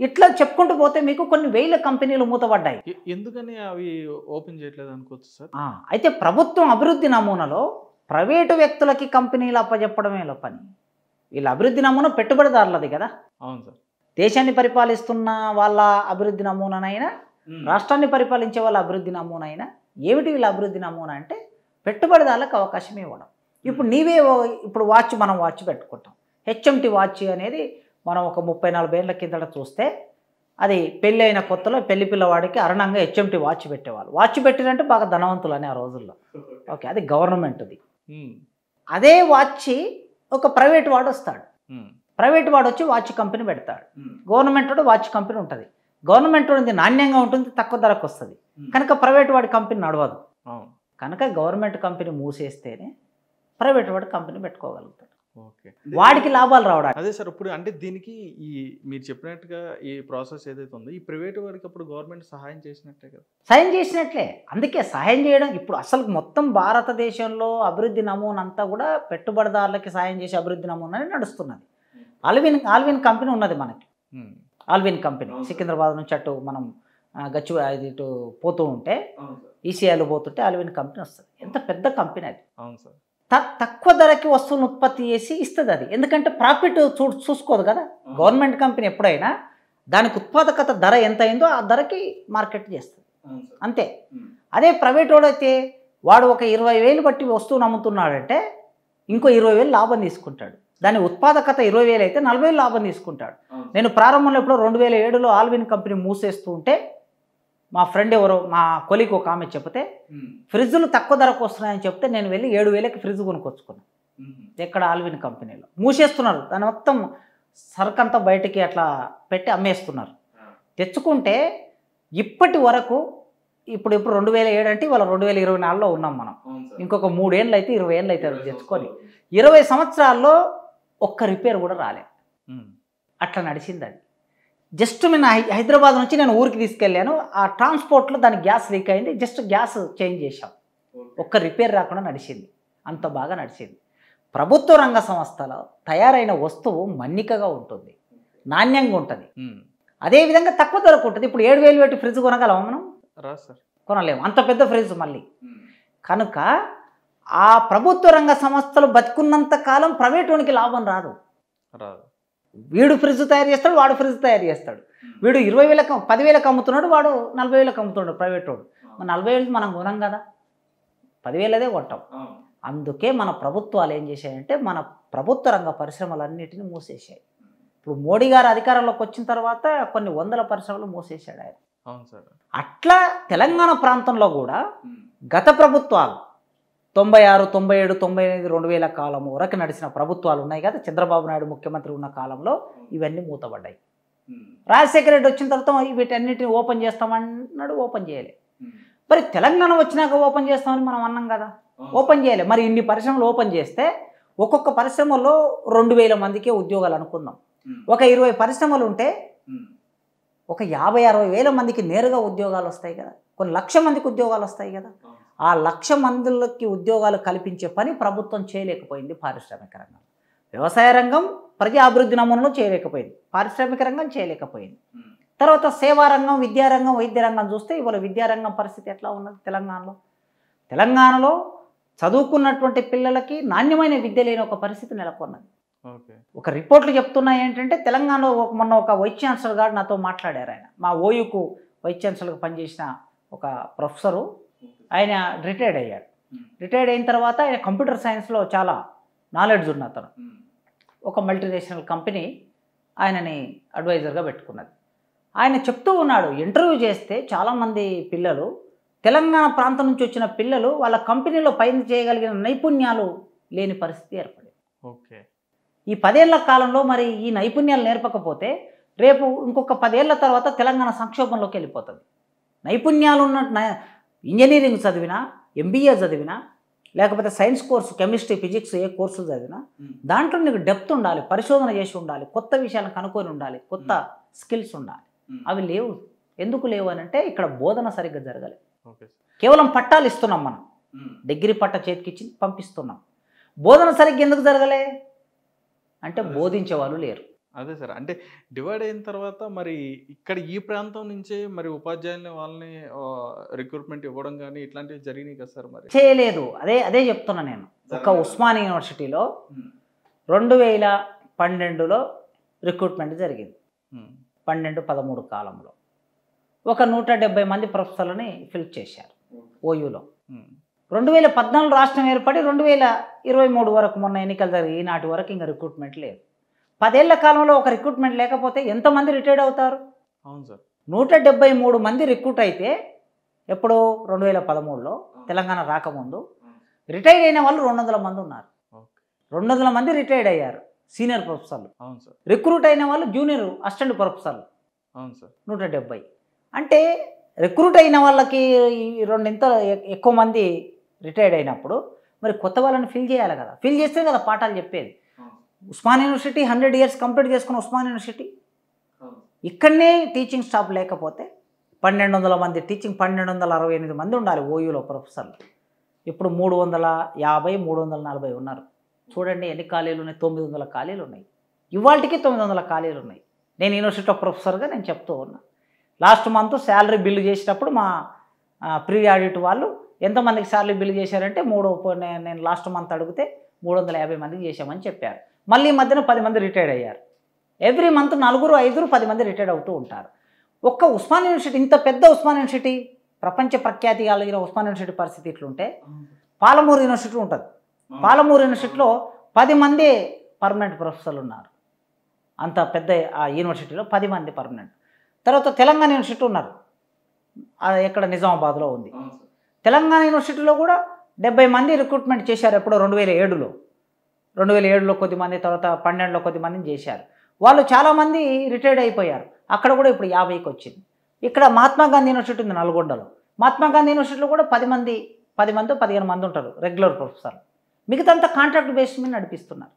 ఇట్లా చెప్పుకుంటూ పోతే మీకు కొన్ని 1000 కంపెనీలు మూతపడ్డాయి. ఎందుకని అవి ఓపెన్ చేయట్లేదు అనుకోవచ్చు సార్? అయితే ప్రభుత్వం అభివృద్ధి నమూనాలో ప్రైవేటు వ్యక్తులకి కంపెనీలు అప్పచెప్పడమే పని. వీళ్ళ అభివృద్ధి నమూనా పెట్టుబడిదారులది కదా. అవును సార్. దేశాన్ని పరిపాలిస్తున్న వాళ్ళ అభివృద్ధి నమూనానైనా, రాష్ట్రాన్ని పరిపాలించే వాళ్ళ అభివృద్ధి నమూనైనా ఏమిటి వీళ్ళ అభివృద్ధి నమూనా అంటే పెట్టుబడిదారులకు అవకాశం ఇవ్వడం. ఇప్పుడు ఇప్పుడు మనం వాచ్ పెట్టుకుంటాం. హెచ్ఎంటి వాచ్ అనేది మనం ఒక 30-40 ఏళ్ళ కిందట చూస్తే అది పెళ్ళి అయిన కొత్తలో పెళ్లి పిల్లవాడికి అరణంగా హెచ్ఎంటి వాచ్ పెట్టేవాళ్ళు. వాచ్ పెట్టినంటే బాగా ధనవంతులు అని ఆ రోజుల్లో. ఓకే, అది గవర్నమెంట్ది. అదే వాచ్ ఒక ప్రైవేట్ వాడు వస్తాడు, ప్రైవేట్ వాడు వచ్చి వాచ్ కంపెనీ పెడతాడు. గవర్నమెంట్ వాడు వాచ్ కంపెనీ ఉంటుంది. గవర్నమెంట్ వాడిది నాణ్యంగా ఉంటుంది, తక్కువ ధరకు వస్తుంది, కనుక ప్రైవేట్ వాడి కంపెనీ నడవదు. కనుక గవర్నమెంట్ కంపెనీ మూసేస్తేనే ప్రైవేట్ వాడు కంపెనీ పెట్టుకోగలుగుతాడు, వాడికి లాభాలు రావడానికి. అదే సార్, ఇప్పుడు అంటే దీనికి ఈ మీరు చెప్పినట్టుగా ఈ ప్రాసెస్ ఏదైతే ఉందో ఈ ప్రైవేట్ వాడికి అప్పుడు గవర్నమెంట్ సహాయం చేసినట్లే కదా? సహాయం చేసినట్లే. అందుకే సహాయం చేయడం ఇప్పుడు అసలు మొత్తం భారతదేశంలో అభివృద్ధి నమూనా అంతా కూడా పెట్టుబడిదారులకి సహాయం చేసే అభివృద్ధి నమూనానే నడుస్తున్నది. ఆల్విన్ కంపెనీ ఉన్నది మనకి. ఆల్విన్ కంపెనీ సికింద్రాబాద్ నుంచి అటు మనం ఇటు పోతూ ఉంటే ఈసీఐలో పోతుంటే ఆల్విన్ కంపెనీ వస్తుంది. ఎంత పెద్ద కంపెనీ అది. అవును సార్. తక్కువ ధరకి వస్తువును ఉత్పత్తి చేసి ఇస్తుంది అది. ఎందుకంటే ప్రాఫిట్ చూసుకోదు కదా. గవర్నమెంట్ కంపెనీ ఎప్పుడైనా దానికి ఉత్పాదకత ధర ఎంత అయిందో ఆ ధరకి మార్కెట్ చేస్తుంది, అంతే. అదే ప్రైవేట్ వాడు అయితే వాడు ఒక 20,000 బట్టి వస్తువును అమ్ముతున్నాడంటే ఇంకో 20,000 లాభం తీసుకుంటాడు. దాని ఉత్పాదకత 20,000 అయితే 40,000 లాభం తీసుకుంటాడు. నేను ప్రారంభంలో ఎప్పుడో 2007లో ఆల్విన్ కంపెనీ మూసేస్తూ ఉంటే మా ఫ్రెండ్ ఎవరో, మా కొలీగ్ ఒక ఆమె చెప్తే ఫ్రిడ్జ్లు తక్కువ ధరకు వస్తున్నాయని చెప్తే నేను వెళ్ళి 7,000కి ఫ్రిడ్జ్ కొనుక్కొచ్చుకున్నాను. ఎక్కడ? ఆల్విన్ కంపెనీలో. మూసేస్తున్నారు దాని మొత్తం సరుకంతా బయటికి అట్లా పెట్టి అమ్మేస్తున్నారు. తెచ్చుకుంటే ఇప్పటి వరకు ఇప్పుడు 2007 అంటే ఇవాళ 2024లో ఉన్నాం మనం. ఇంకొక 3 ఏళ్ళు అయితే 20 ఏళ్ళు అయితే తెచ్చుకొని 20 సంవత్సరాల్లో ఒక్క రిపేర్ కూడా రాలే. అట్లా నడిచింది అది. జస్ట్ నేను హైదరాబాద్ నుంచి నేను ఊరికి తీసుకెళ్ళాను. ఆ ట్రాన్స్పోర్ట్లో దానికి గ్యాస్ లీక్ అయింది, జస్ట్ గ్యాస్ చేంజ్ చేశాం. ఒక్క రిపేర్ రాకుండా నడిచింది. అంత బాగా నడిచింది. ప్రభుత్వ రంగ సంస్థలో తయారైన వస్తువు మన్నికగా ఉంటుంది, నాణ్యంగా ఉంటుంది, అదేవిధంగా తక్కువ ధరకు ఉంటుంది. ఇప్పుడు 7,000 పెట్టి ఫ్రిడ్జ్ కొనగలమా మనం? కొనలేము, అంత పెద్ద ఫ్రిడ్జ్ మళ్ళీ. కనుక ఆ ప్రభుత్వ రంగ సంస్థలు బతుకున్నంత కాలం ప్రైవేట్ వానికి లాభం రాదు. వీడు ఫ్రిడ్జ్ తయారు చేస్తాడు, వాడు ఫ్రిడ్జ్ తయారు చేస్తాడు. వీడు 20,000 10,000కి అమ్ముతున్నాడు, వాడు 40,000కి అమ్ముతున్నాడు ప్రైవేట్ వాడు. 40,000 మనం కొనం కదా, 10,000 కొంటాం. అందుకే మన ప్రభుత్వాలు ఏం చేశాయంటే మన ప్రభుత్వ రంగ పరిశ్రమలన్నిటిని మూసేసాయి. ఇప్పుడు మోడీ గారు అధికారంలోకి వచ్చిన తర్వాత కొన్ని 100 పరిశ్రమలు మూసేశాడు ఆయన. అట్లా తెలంగాణ ప్రాంతంలో కూడా గత ప్రభుత్వాలు 96, 97, 98, 2000 కాలం వరకు నడిచిన ప్రభుత్వాలు ఉన్నాయి కదా. చంద్రబాబు నాయుడు ముఖ్యమంత్రి ఉన్న కాలంలో ఇవన్నీ మూతపడ్డాయి. రాజశేఖర రెడ్డి వచ్చిన తర్వాత వీటన్నిటిని ఓపెన్ చేస్తామన్నాడు, ఓపెన్ చేయలే. మరి తెలంగాణ వచ్చినాక ఓపెన్ చేస్తామని మనం అన్నాం కదా, ఓపెన్ చేయలే. మరి ఇన్ని పరిశ్రమలు ఓపెన్ చేస్తే ఒక్కొక్క పరిశ్రమలో 2,000 మందికే ఉద్యోగాలు అనుకుందాం. ఒక 20 పరిశ్రమలు ఉంటే ఒక 50-60 వేల మందికి నేరుగా ఉద్యోగాలు వస్తాయి కదా, కొన్ని లక్ష మందికి ఉద్యోగాలు వస్తాయి కదా. ఆ 1,00,000 మందికి ఉద్యోగాలు కల్పించే పని ప్రభుత్వం చేయలేకపోయింది. పారిశ్రామిక రంగం, వ్యవసాయ రంగం, ప్రజా అభివృద్ధి నమూనాలో చేయలేకపోయింది, పారిశ్రామిక రంగం చేయలేకపోయింది. తర్వాత సేవారంగం, విద్యారంగం, వైద్యరంగం చూస్తే ఇవాళ విద్యారంగం పరిస్థితి ఎట్లా ఉన్నది తెలంగాణలో చదువుకున్నటువంటి పిల్లలకి నాణ్యమైన విద్య లేని ఒక పరిస్థితి నెలకొన్నది. ఒక రిపోర్ట్లు చెప్తున్నాయి ఏంటంటే తెలంగాణలో మొన్న ఒక వైస్ ఛాన్సలర్ గారు నాతో మాట్లాడారు. ఆయన మా ఓయూకు వైస్ ఛాన్సలర్గా పనిచేసిన ఒక ప్రొఫెసరు, ఆయన రిటైర్డ్ అయ్యాడు. రిటైర్డ్ అయిన తర్వాత ఆయన కంప్యూటర్ సైన్స్లో చాలా నాలెడ్జ్ ఉన్న అతను. ఒక మల్టీనేషనల్ కంపెనీ ఆయనని అడ్వైజర్గా పెట్టుకున్నది. ఆయన చెప్తూ ఉన్నాడు, ఇంటర్వ్యూ చేస్తే చాలామంది పిల్లలు, తెలంగాణ ప్రాంతం నుంచి వచ్చిన పిల్లలు వాళ్ళ కంపెనీలో పని చేయగలిగిన నైపుణ్యాలు లేని పరిస్థితి ఏర్పడింది. ఈ 10 ఏళ్ల కాలంలో మరి ఈ నైపుణ్యాలు నేర్పకపోతే రేపు ఇంకొక 10 ఏళ్ల తర్వాత తెలంగాణ సంక్షోభంలోకి వెళ్ళిపోతుంది. నైపుణ్యాలు ఉన్న ఇంజనీరింగ్ చదివినా, MBA చదివినా, లేకపోతే సైన్స్ కోర్సు, కెమిస్ట్రీ, ఫిజిక్స్ ఏ కోర్సులు చదివినా దాంట్లో నీకు డెప్త్ ఉండాలి, పరిశోధన చేసి ఉండాలి, కొత్త విషయాలను కనుక్కొని ఉండాలి, కొత్త స్కిల్స్ ఉండాలి. అవి లేవు. ఎందుకు లేవు అని అంటే ఇక్కడ బోధన సరిగ్గా జరగలేదు. కేవలం పట్టాలు ఇస్తున్నాం, మనం డిగ్రీ పట్ట చేతికిచ్చి పంపిస్తున్నాం. బోధన సరిగ్గా ఎందుకు జరగలే అంటే బోధించే వాళ్ళు లేరు. అదే సార్, అంటే డివైడ్ అయిన తర్వాత మరి ఇక్కడ ఈ ప్రాంతం నుంచే మరి ఉపాధ్యాయులని వాళ్ళని రిక్రూట్మెంట్ ఇవ్వడం కానీ ఇట్లాంటివి జరిగినాయి కదా సార్? మరి చేయలేదు. అదే చెప్తున్నా నేను. ఒక ఉస్మానియా యూనివర్సిటీలో 2012లో రిక్రూట్మెంట్ జరిగింది. 12-13 కాలంలో ఒక 170 మంది ప్రొఫెసర్లని ఫిల్ చేశారు ఓయూలో. 2014 రాష్ట్రం ఏర్పడి 2023 వరకు మొన్న ఎన్నికలు జరిగి ఈనాటి వరకు ఇంకా రిక్రూట్మెంట్ లేదు. 10 ఏళ్ల కాలంలో ఒక రిక్రూట్మెంట్ లేకపోతే ఎంతమంది రిటైర్డ్ అవుతారు? అవును సార్, 173 మంది రిక్రూట్ అయితే ఎప్పుడో 2013లో తెలంగాణ రాకముందు రిటైర్డ్ అయిన వాళ్ళు 200 మంది ఉన్నారు. 200 మంది రిటైర్డ్ అయ్యారు సీనియర్ ప్రొఫెసర్లు. అవును సార్. రిక్రూట్ అయిన వాళ్ళు జూనియర్ అసిస్టెంట్ ప్రొఫెసర్లు. అవును సార్. 170. అంటే రిక్రూట్ అయిన వాళ్ళకి 2 ఎక్కువ మంది రిటైర్డ్ అయినప్పుడు మరి కొత్త వాళ్ళని ఫిల్ చేయాలి కదా. ఫిల్ చేస్తే కదా పాఠాలు చెప్పేది. ఉస్మానియా యూనివర్సిటీ 100 years కంప్లీట్ చేసుకున్న ఉస్మానియా యూనివర్సిటీ, ఇక్కడనే టీచింగ్ స్టాఫ్ లేకపోతే 1200 మంది టీచింగ్, 1268 మంది ఉండాలి ఓయూలో ప్రొఫెసర్లు. ఇప్పుడు 350, 340 ఉన్నారు. చూడండి ఎన్ని ఖాళీలు ఉన్నాయి. 900 ఖాళీలు ఉన్నాయి. ఇవాళకి 900 ఖాళీలు ఉన్నాయి. నేను యూనివర్సిటీలో ప్రొఫెసర్గా నేను చెప్తూ ఉన్నా. లాస్ట్ మంత్ శాలరీ బిల్లు చేసేటప్పుడు మా ప్రీ ఆడిట్ వాళ్ళు ఎంతమందికి శాలరీ బిల్లు చేశారంటే నేను లాస్ట్ మంత్ అడిగితే 350 మందికి చేశామని చెప్పారు. మళ్ళీ ఈ మధ్యన 10 మంది రిటైర్డ్ అయ్యారు. ఎవ్రీ మంత్ 4, 5, 10 మంది రిటైర్డ్ అవుతూ ఉంటారు. ఒక్క ఉస్మానియా యూనివర్సిటీ, ఇంత పెద్ద ఉస్మానియా యూనివర్సిటీ, ప్రపంచ ప్రఖ్యాతి కలిగిన ఉస్మానియా యూనివర్సిటీ పరిస్థితి ఇట్లుంటే పాలమూరు యూనివర్సిటీ ఉంటుంది. పాలమూరు యూనివర్సిటీలో 10 మంది పర్మనెంట్ ప్రొఫెసర్లు ఉన్నారు. అంత పెద్ద ఆ యూనివర్సిటీలో 10 మంది పర్మనెంట్. తర్వాత తెలంగాణ యూనివర్సిటీ ఉన్నారు, ఎక్కడ నిజామాబాద్లో ఉంది. తెలంగాణ యూనివర్సిటీలో కూడా 70 మంది రిక్రూట్మెంట్ చేశారు ఎప్పుడో 2007లో. 2007లో కొద్దిమంది, తర్వాత 12లో కొద్దిమందిని చేశారు. వాళ్ళు చాలామంది రిటైర్డ్ అయిపోయారు. అక్కడ కూడా ఇప్పుడు 50కి వచ్చింది. ఇక్కడ మహాత్మా గాంధీ యూనివర్సిటీ ఉంది నల్గొండలో. మహాత్మా గాంధీ యూనివర్సిటీలో కూడా 10 మంది 15 మంది ఉంటారు రెగ్యులర్ ప్రొఫెసర్లు. మిగతాంతా కాంట్రాక్ట్ బేస్ మీద నడిపిస్తున్నారు.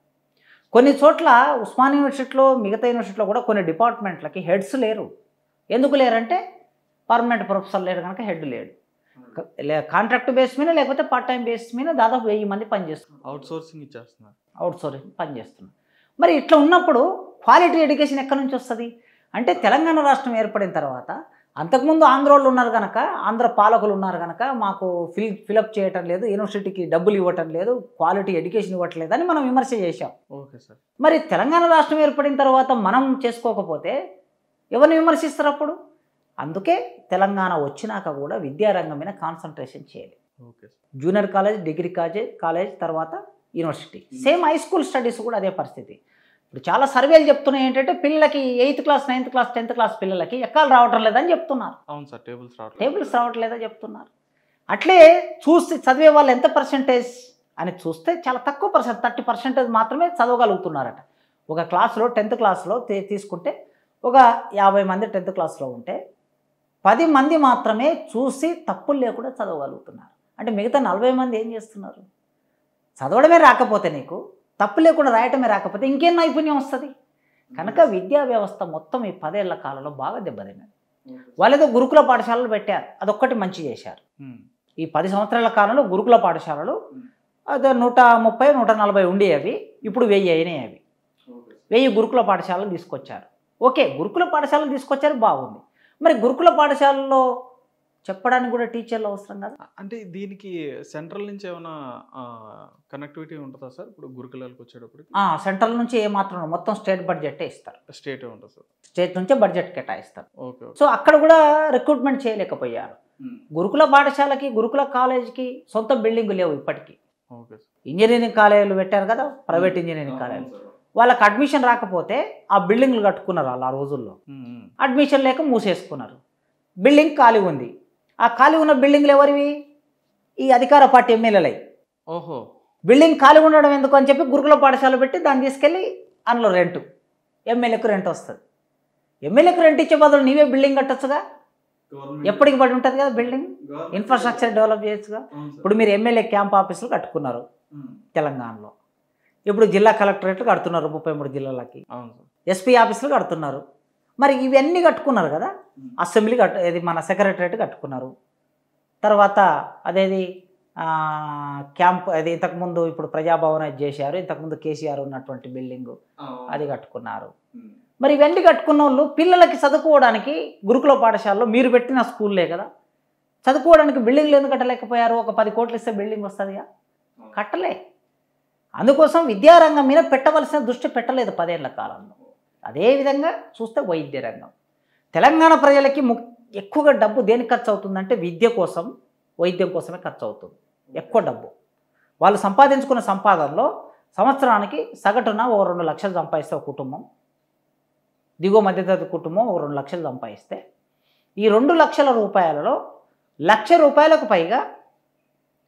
కొన్ని చోట్ల ఉస్మానియా యూనివర్సిటీలో, మిగతా యూనివర్సిటీలో కూడా కొన్ని డిపార్ట్మెంట్లకి హెడ్స్ లేరు. ఎందుకు లేరంటే పర్మనెంట్ ప్రొఫెసర్ లేరు కనుక హెడ్ లేడు. కాంట్రాక్ట్ బేస్ మీద లేకపోతే పార్ట్ టైం బేస్ మీద దాదాపు 1000 మంది పనిచేస్తున్నారు. అవుట్సోర్సింగ్ ఇచ్చేస్తున్నారు. అవుట్సోర్సింగ్ పనిచేస్తున్నారు. మరి ఇట్లా ఉన్నప్పుడు క్వాలిటీ ఎడ్యుకేషన్ ఎక్కడి నుంచి వస్తుంది అంటే తెలంగాణ రాష్ట్రం ఏర్పడిన తర్వాత అంతకుముందు ఆంధ్రోళ్ళు ఉన్నారు కనుక, ఆంధ్ర పాలకులు ఉన్నారు కనుక మాకు ఫిలప్ చేయటం లేదు, యూనివర్సిటీకి డబ్బులు ఇవ్వటం లేదు, క్వాలిటీ ఎడ్యుకేషన్ ఇవ్వట్లేదు అని మనం విమర్శ చేశాం. Okay sir. మరి తెలంగాణ రాష్ట్రం ఏర్పడిన తర్వాత మనం చేసుకోకపోతే ఎవరిని విమర్శిస్తారు అప్పుడు? అందుకే తెలంగాణ వచ్చినాక కూడా విద్యారంగం మీద కాన్సన్ట్రేషన్ చేయాలి. జూనియర్ కాలేజ్, డిగ్రీ కాలేజ్ తర్వాత university. Same high school studies కూడా అదే పరిస్థితి. ఇప్పుడు చాలా సర్వేలు చెప్తున్నాయి ఏంటంటే పిల్లలకి 8th class, 9th class, 10th class పిల్లలకి ఎక్కాలు రావటం లేదని చెప్తున్నారు. అవును సార్, టేబుల్స్ రావట్లేదని చెప్తున్నారు. అట్లే చూస్తే చదివే వాళ్ళు ఎంత పర్సెంటేజ్ అని చూస్తే చాలా తక్కువ 30% మాత్రమే చదవగలుగుతున్నారట. ఒక క్లాస్లో 10th క్లాస్లో తీసుకుంటే ఒక 50 మంది 10th క్లాస్లో ఉంటే 10 మంది మాత్రమే చూసి తప్పులు లేకుండా చదవగలుగుతున్నారు. అంటే మిగతా 40 మంది ఏం చేస్తున్నారు? చదవడమే రాకపోతే, నీకు తప్పు లేకుండా రాయటమే రాకపోతే ఇంకేం నైపుణ్యం వస్తుంది? కనుక విద్యా వ్యవస్థ మొత్తం ఈ 10 ఏళ్ల కాలంలో బాగా దెబ్బతిన్నది. వాళ్ళేదో గురుకుల పాఠశాలలు పెట్టారు, అదొక్కటి మంచి చేశారు. ఈ 10 సంవత్సరాల కాలంలో గురుకుల పాఠశాలలు అదే 130, 140 ఉండేవి, ఇప్పుడు 1000 అయినాయి. అవి 1000 గురుకుల పాఠశాలలు తీసుకొచ్చారు. ఓకే, గురుకుల పాఠశాలలు తీసుకొచ్చారు, బాగుంది. మరి గురుకుల పాఠశాలలో చెప్పడానికి కూడా టీచర్లు అవసరం కదా. అంటే దీనికి సెంట్రల్ నుంచి ఏమైనా కనెక్టివిటీ ఉంటుందా సార్ ఇప్పుడు గురుకులాలకు వచ్చేటప్పటికి? సెంట్రల్ నుంచి ఏమాత్రం ఉండదు, మొత్తం స్టేట్ బడ్జెటే ఇస్తారు. స్టేటే ఉంటుంది సార్. స్టేట్ నుంచే బడ్జెట్ కేటాయిస్తారు. ఓకే. సో అక్కడ కూడా రిక్రూట్మెంట్ చేయలేకపోయారు. గురుకుల పాఠశాలకి, గురుకుల కాలేజీకి సొంత బిల్డింగ్ లేవు ఇప్పటికీ. ఓకే. ఇంజనీరింగ్ కాలేజీలు పెట్టారు కదా, ప్రైవేట్ ఇంజనీరింగ్ కాలేజీలు. వాళ్ళకి అడ్మిషన్ రాకపోతే ఆ బిల్డింగ్లు కట్టుకున్నారు వాళ్ళు ఆ రోజుల్లో. అడ్మిషన్ లేక మూసేసుకున్నారు. బిల్డింగ్ ఖాళీ ఉంది. ఆ ఖాళీ ఉన్న బిల్డింగ్లు ఎవరివి? ఈ అధికార పార్టీ ఎమ్మెల్యేలై. ఓహో. బిల్డింగ్ ఖాళీ ఉండడం ఎందుకు అని చెప్పి గురుకుల పాఠశాల పెట్టి దాన్ని తీసుకెళ్ళి అందులో రెంటు, ఎమ్మెల్యేకు రెంట్ వస్తుంది. ఎమ్మెల్యేకు రెంట్ ఇచ్చే బదులు నీవే బిల్డింగ్ కట్టొచ్చుగా, ఎప్పటికి పడి ఉంటుంది కదా బిల్డింగ్, ఇన్ఫ్రాస్ట్రక్చర్ డెవలప్ చేయొచ్చుగా. ఇప్పుడు మీరు ఎమ్మెల్యే క్యాంప్ ఆఫీసులు కట్టుకున్నారు తెలంగాణలో, ఇప్పుడు జిల్లా కలెక్టరేట్లు కడుతున్నారు 33 జిల్లాలకి, ఎస్పీ ఆఫీసులు కడుతున్నారు. మరి ఇవన్నీ కట్టుకున్నారు కదా, అసెంబ్లీ ఇది మన సెక్రటరేట్ కట్టుకున్నారు. తర్వాత అదేది క్యాంప్, అది ఇంతకుముందు ఇప్పుడు ప్రజాభవన్ అది చేశారు, ఇంతకుముందు కేసీఆర్ ఉన్నటువంటి బిల్డింగు అది కట్టుకున్నారు. మరి ఇవన్నీ కట్టుకున్న వాళ్ళు పిల్లలకి చదువుకోవడానికి గురుకుల పాఠశాలలో మీరు పెట్టిన స్కూల్లే కదా, చదువుకోవడానికి బిల్డింగ్లు ఎందుకు కట్టలేకపోయారు? ఒక 10 కోట్లు ఇస్తే బిల్డింగ్ వస్తుందిగా, కట్టలే. అందుకోసం విద్యారంగం మీద పెట్టవలసిన దృష్టి పెట్టలేదు 10 ఏళ్ల కాలంలో. అదేవిధంగా చూస్తే వైద్య రంగం, తెలంగాణ ప్రజలకి ఎక్కువగా డబ్బు దేనికి ఖర్చు అవుతుందంటే విద్య కోసం, వైద్యం కోసమే ఖర్చు అవుతుంది ఎక్కువ డబ్బు. వాళ్ళు సంపాదించుకున్న సంపాదనలో సంవత్సరానికి సగటున ఓ 2 లక్షలు సంపాదిస్తే ఒక కుటుంబం, దిగువ మధ్యతరగతి కుటుంబం ఒక 2 లక్షలు సంపాదిస్తే, ఈ 2 లక్షల రూపాయలలో 1,00,000 రూపాయలకు పైగా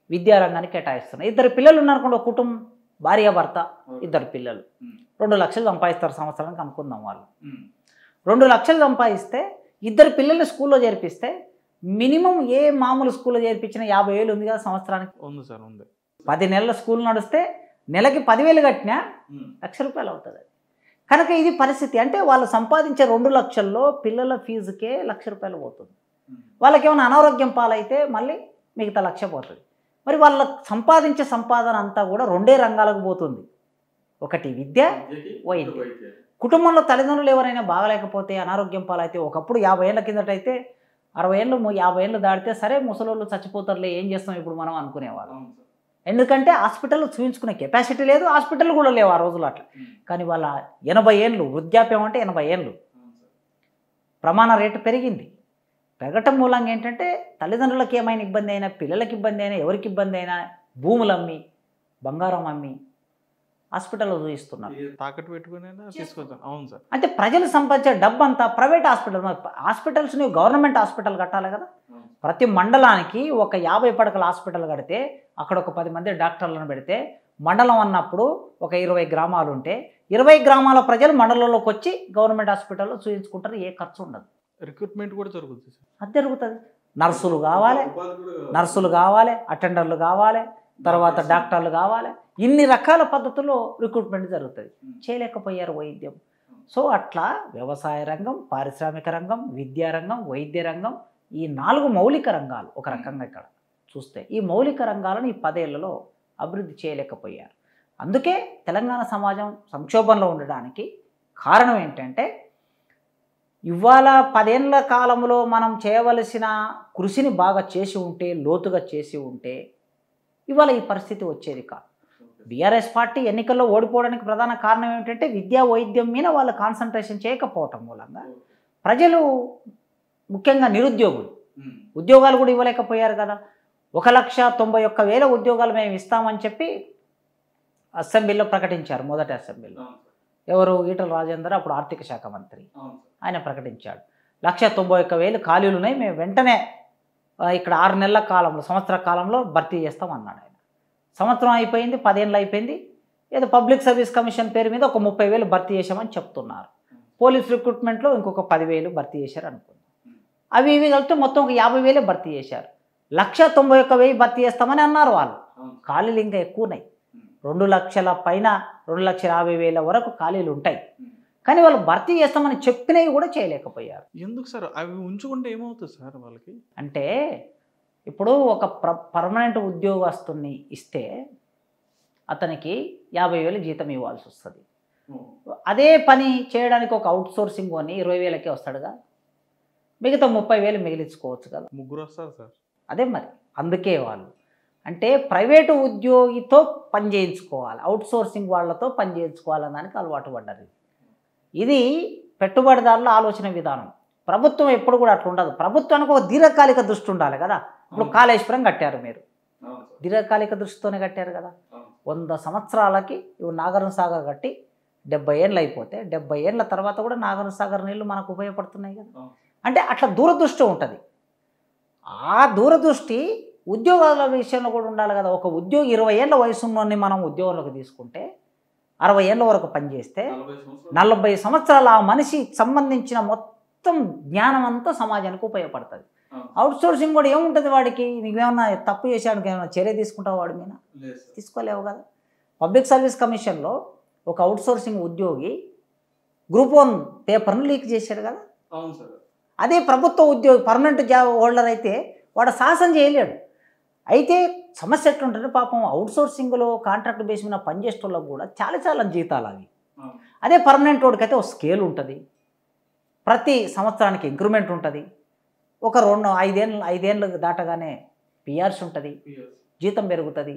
విద్యారంగానికి కేటాయిస్తున్నారు. 2 పిల్లలు ఉన్నారనుకోండి, ఒక కుటుంబం, భార్య భర్త 2 పిల్లలు, 2 లక్షలు సంపాదిస్తారు సంవత్సరానికి అనుకుందాం. వాళ్ళు 2 లక్షలు సంపాదిస్తే 2 పిల్లల్ని స్కూల్లో చేర్పిస్తే మినిమం ఏ మామూలు స్కూల్లో చేర్పించినా 50,000 ఉంది కదా సంవత్సరానికి. ఉంది సార్, ఉంది. 10 నెలల స్కూల్ నడిస్తే నెలకి 10,000 కట్టినా 1,00,000 రూపాయలు అవుతుంది. కనుక ఇది పరిస్థితి. అంటే వాళ్ళు సంపాదించే 2 లక్షల్లో పిల్లల ఫీజుకే 1,00,000 రూపాయలు పోతుంది. వాళ్ళకి ఏమైనా అనారోగ్యం పాలైతే మళ్ళీ మిగతా 1,00,000 పోతుంది. మరి వాళ్ళ సంపాదించే సంపాదన అంతా కూడా 2 రంగాలకు పోతుంది, ఒకటి విద్య, వైద్యం. కుటుంబంలో తల్లిదండ్రులు ఎవరైనా బాగలేకపోతే, అనారోగ్యం పాలైతే, ఒకప్పుడు 50 ఏళ్ళ కిందటైతే 60 ఏళ్ళు 50 ఏళ్ళు దాటితే సరే ముసలోళ్ళు చచ్చిపోతారులే, ఏం చేస్తాం ఇప్పుడు మనం అనుకునేవాళ్ళు. ఎందుకంటే హాస్పిటల్ చూపించుకునే కెపాసిటీ లేదు, హాస్పిటల్ కూడా లేవు ఆ రోజులు అట్లా. కానీ వాళ్ళ 80 ఏళ్ళు వృద్ధాప్యం అంటే 80 ఏళ్ళు ప్రమాణ రేటు పెరిగింది. పెరగటం మూలంగా ఏంటంటే తల్లిదండ్రులకి ఏమైనా ఇబ్బంది అయినా, పిల్లలకి ఇబ్బంది అయినా, ఎవరికి ఇబ్బంది అయినా భూములు అమ్మి, బంగారం అమ్మి హాస్పిటల్లో చూపిస్తున్నారు. తాకట్టు పెట్టుకునేనా తీసుకొద్దాం. అవును సార్. అంటే ప్రజలు సంపాదించే డబ్బు అంతా ప్రైవేట్ హాస్పిటల్స్ నువ్వు గవర్నమెంట్ హాస్పిటల్ కట్టాలి కదా. ప్రతి మండలానికి ఒక 50 పడకల హాస్పిటల్ కడితే అక్కడ ఒక 10 మంది డాక్టర్లను పెడితే, మండలం అన్నప్పుడు ఒక 20 గ్రామాలు ఉంటే 20 గ్రామాల ప్రజలు మండలంలోకి వచ్చి గవర్నమెంట్ హాస్పిటల్లో చూపించుకుంటారు, ఏ ఖర్చు ఉండదు. రిక్రూట్మెంట్ కూడా జరుగుతుంది. అది జరుగుతుంది. నర్సులు కావాలి, అటెండర్లు కావాలి, తర్వాత డాక్టర్లు కావాలి, ఇన్ని రకాల పద్ధతుల్లో రిక్రూట్మెంట్ జరుగుతుంది. చేయలేకపోయారు వైద్యం. సో అట్లా వ్యవసాయ రంగం, పారిశ్రామిక రంగం, విద్యారంగం, వైద్య రంగం, ఈ 4 మౌలిక రంగాలు ఒక రకంగా ఇక్కడ చూస్తే ఈ మౌలిక రంగాలను ఈ 10 ఏళ్లలో అభివృద్ధి చేయలేకపోయారు. అందుకే తెలంగాణ సమాజం సంక్షోభంలో ఉండడానికి కారణం ఏంటంటే, ఇవాళ 10 ఏళ్ల కాలంలో మనం చేయవలసిన కృషిని బాగా చేసి ఉంటే, లోతుగా చేసి ఉంటే ఇవాళ ఈ పరిస్థితి వచ్చేది కాదు. బీఆర్ఎస్ పార్టీ ఎన్నికల్లో ఓడిపోవడానికి ప్రధాన కారణం ఏమిటంటే విద్యా వైద్యం మీద వాళ్ళు కాన్సన్ట్రేషన్ చేయకపోవటం మూలంగా ప్రజలు, ముఖ్యంగా నిరుద్యోగులు, ఉద్యోగాలు కూడా ఇవ్వలేకపోయారు కదా. 1,91,000 ఉద్యోగాలు మేము ఇస్తామని చెప్పి అసెంబ్లీలో ప్రకటించారు. మొదటి అసెంబ్లీలో ఎవరు? ఈటల రాజేందర్, అప్పుడు ఆర్థిక శాఖ మంత్రి, ఆయన ప్రకటించాడు 1,91,000 ఖాళీలు ఉన్నాయి, మేము వెంటనే ఇక్కడ 6 నెలల కాలంలో, సంవత్సర కాలంలో భర్తీ చేస్తాం అన్నాడు ఆయన. సంవత్సరం అయిపోయింది, 10 ఏళ్ళు అయిపోయింది. ఏదో పబ్లిక్ సర్వీస్ కమిషన్ పేరు మీద ఒక 30,000 భర్తీ చేశామని చెప్తున్నారు. పోలీస్ రిక్రూట్మెంట్లో ఇంకొక 10,000 భర్తీ చేశారు అనుకుందాం. అవి ఇవి కలిపితే మొత్తం ఒక 50,000 భర్తీ చేశారు. 1,91,000 భర్తీ చేస్తామని అన్నారు వాళ్ళు. ఖాళీలు ఇంకా ఎక్కువ ఉన్నాయి, 2 లక్షల పైన, 2,50,000 వరకు ఖాళీలు ఉంటాయి. కానీ వాళ్ళు భర్తీ చేస్తామని చెప్పినవి కూడా చేయలేకపోయారు. ఎందుకు సార్? అవి ఉంచుకుంటే ఏమవుతుంది సార్ వాళ్ళకి? అంటే ఇప్పుడు ఒక పర్మనెంట్ ఉద్యోగస్తుని ఇస్తే అతనికి 50,000 జీతం ఇవ్వాల్సి వస్తుంది. అదే పని చేయడానికి ఒక అవుట్ సోర్సింగ్ అని 20,000కే వస్తాడుగా, మిగతా 30,000 మిగిలించుకోవచ్చు కదా. ముగ్గురు వస్తారు సార్. అదే మరి అందుకే వాళ్ళు అంటే ప్రైవేటు ఉద్యోగితో పని చేయించుకోవాలి, అవుట్ సోర్సింగ్ వాళ్ళతో పని చేయించుకోవాలని దానికి అలవాటు పడ్డారు. ఇది పెట్టుబడిదారుల ఆలోచన విధానం. ప్రభుత్వం ఎప్పుడు కూడా అట్లా ఉండదు. ప్రభుత్వానికి ఒక దీర్ఘకాలిక దృష్టి ఉండాలి కదా. ఇప్పుడు కాళేశ్వరం కట్టారు, మీరు దీర్ఘకాలిక దృష్టితోనే కట్టారు కదా. 100 సంవత్సరాలకి ఇవి నాగార్జున సాగర్ కట్టి 70 ఏళ్ళు అయిపోతే 70 ఏళ్ళ తర్వాత కూడా నాగార్జున సాగర్ నీళ్లు మనకు ఉపయోగపడుతున్నాయి కదా. అంటే అట్లా దూరదృష్టి ఉంటుంది. ఆ దూరదృష్టి ఉద్యోగాల విషయంలో కూడా ఉండాలి కదా. ఒక ఉద్యోగి 20 ఏళ్ళ వయసున్నోని మనం ఉద్యోగంలోకి తీసుకుంటే 60 ఏళ్ళ వరకు పనిచేస్తే 40 సంవత్సరాల ఆ మనిషికి సంబంధించిన మొత్తం జ్ఞానం అంతా సమాజానికి ఉపయోగపడుతుంది. అవుట్ సోర్సింగ్ కూడా ఏముంటుంది, వాడికి నీకేమన్నా తప్పు చేసానికి ఏమైనా చర్య తీసుకుంటావు వాడి మీద? తీసుకోలేవు కదా. పబ్లిక్ సర్వీస్ కమిషన్లో ఒక అవుట్ సోర్సింగ్ ఉద్యోగి గ్రూప్ 1 పేపర్ను లీక్ చేశాడు కదా. అదే ప్రభుత్వ ఉద్యోగి పర్మనెంట్ జాబ్ హోల్డర్ అయితే వాడు సాహసం చేయలేడు. అయితే సమస్య ఎట్లుంటుంది, పాపం అవుట్ సోర్సింగ్లో కాంట్రాక్ట్ బేస్ మీద పనిచేసే వాళ్ళకు కూడా చాలా జీతాలు అవి. అదే పర్మనెంట్ వాడికైతే ఒక స్కేల్ ఉంటుంది, ప్రతి సంవత్సరానికి ఇంక్రిమెంట్ ఉంటుంది, ఒక 5 ఏళ్ళు దాటగానే పిఆర్సీ ఉంటుంది, జీతం పెరుగుతుంది,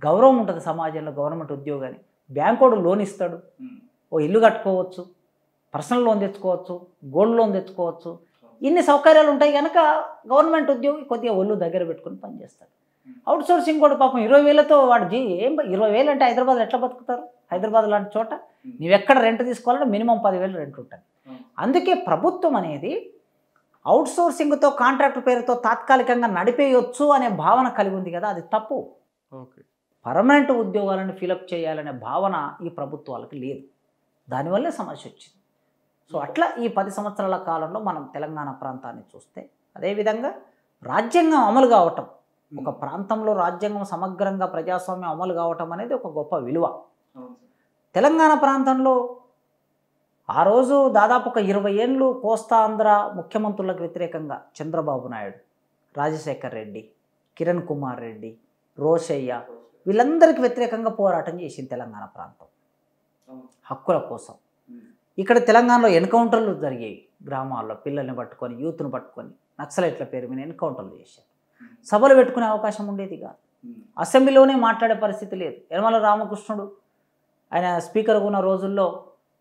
గౌరవం ఉంటుంది సమాజంలో. గవర్నమెంట్ ఉద్యోగాన్ని బ్యాంకోడు లోన్ ఇస్తాడు, ఓ ఇల్లు కట్టుకోవచ్చు, పర్సనల్ లోన్ తెచ్చుకోవచ్చు, గోల్డ్ లోన్ తెచ్చుకోవచ్చు. ఇన్ని సౌకర్యాలు ఉంటాయి కనుక గవర్నమెంట్ ఉద్యోగి కొద్దిగా ఒళ్ళు దగ్గర పెట్టుకుని పనిచేస్తాడు. అవుట్ సోర్సింగ్ కూడా పాపం 20,000తో వాడు 20,000 అంటే హైదరాబాద్లో ఎట్లా బతుకుతారు? హైదరాబాద్ లాంటి చోట నువ్వెక్కడ రెంట్ తీసుకోవాలంటే మినిమం 10,000 రెంట్ ఉంటుంది. అందుకే ప్రభుత్వం అనేది అవుట్ సోర్సింగ్తో కాంట్రాక్ట్ పేరుతో తాత్కాలికంగా నడిపేయొచ్చు అనే భావన కలిగి ఉంది కదా, అది తప్పు. పర్మనెంట్ ఉద్యోగాలను ఫిలప్ చేయాలనే భావన ఈ ప్రభుత్వాలకు లేదు. దానివల్లే సమస్య వచ్చింది. సో అట్లా ఈ 10 సంవత్సరాల కాలంలో మనం తెలంగాణ ప్రాంతాన్ని చూస్తే, అదేవిధంగా రాజ్యాంగం అమలు కావటం, ఒక ప్రాంతంలో రాజ్యాంగం సమగ్రంగా ప్రజాస్వామ్యం అమలు కావటం అనేది ఒక గొప్ప విలువ. తెలంగాణ ప్రాంతంలో ఆ రోజు దాదాపు ఒక 20 ఏళ్ళు కోస్తా ఆంధ్ర ముఖ్యమంత్రులకు వ్యతిరేకంగా చంద్రబాబు నాయుడు, రాజశేఖర్ రెడ్డి, కిరణ్ కుమార్ రెడ్డి, రోషయ్య వీళ్ళందరికీ వ్యతిరేకంగా పోరాటం చేసింది తెలంగాణ ప్రాంతం హక్కుల కోసం. ఇక్కడ తెలంగాణలో ఎన్కౌంటర్లు జరిగేవి, గ్రామాల్లో పిల్లల్ని పట్టుకొని యూత్ను పట్టుకొని నక్సలైట్ల పేరు మీద ఎన్కౌంటర్లు చేశారు. సభలు పెట్టుకునే అవకాశం ఉండేది కాదు, అసెంబ్లీలోనే మాట్లాడే పరిస్థితి లేదు. యనమల రామకృష్ణుడు ఆయన స్పీకర్గా ఉన్న రోజుల్లో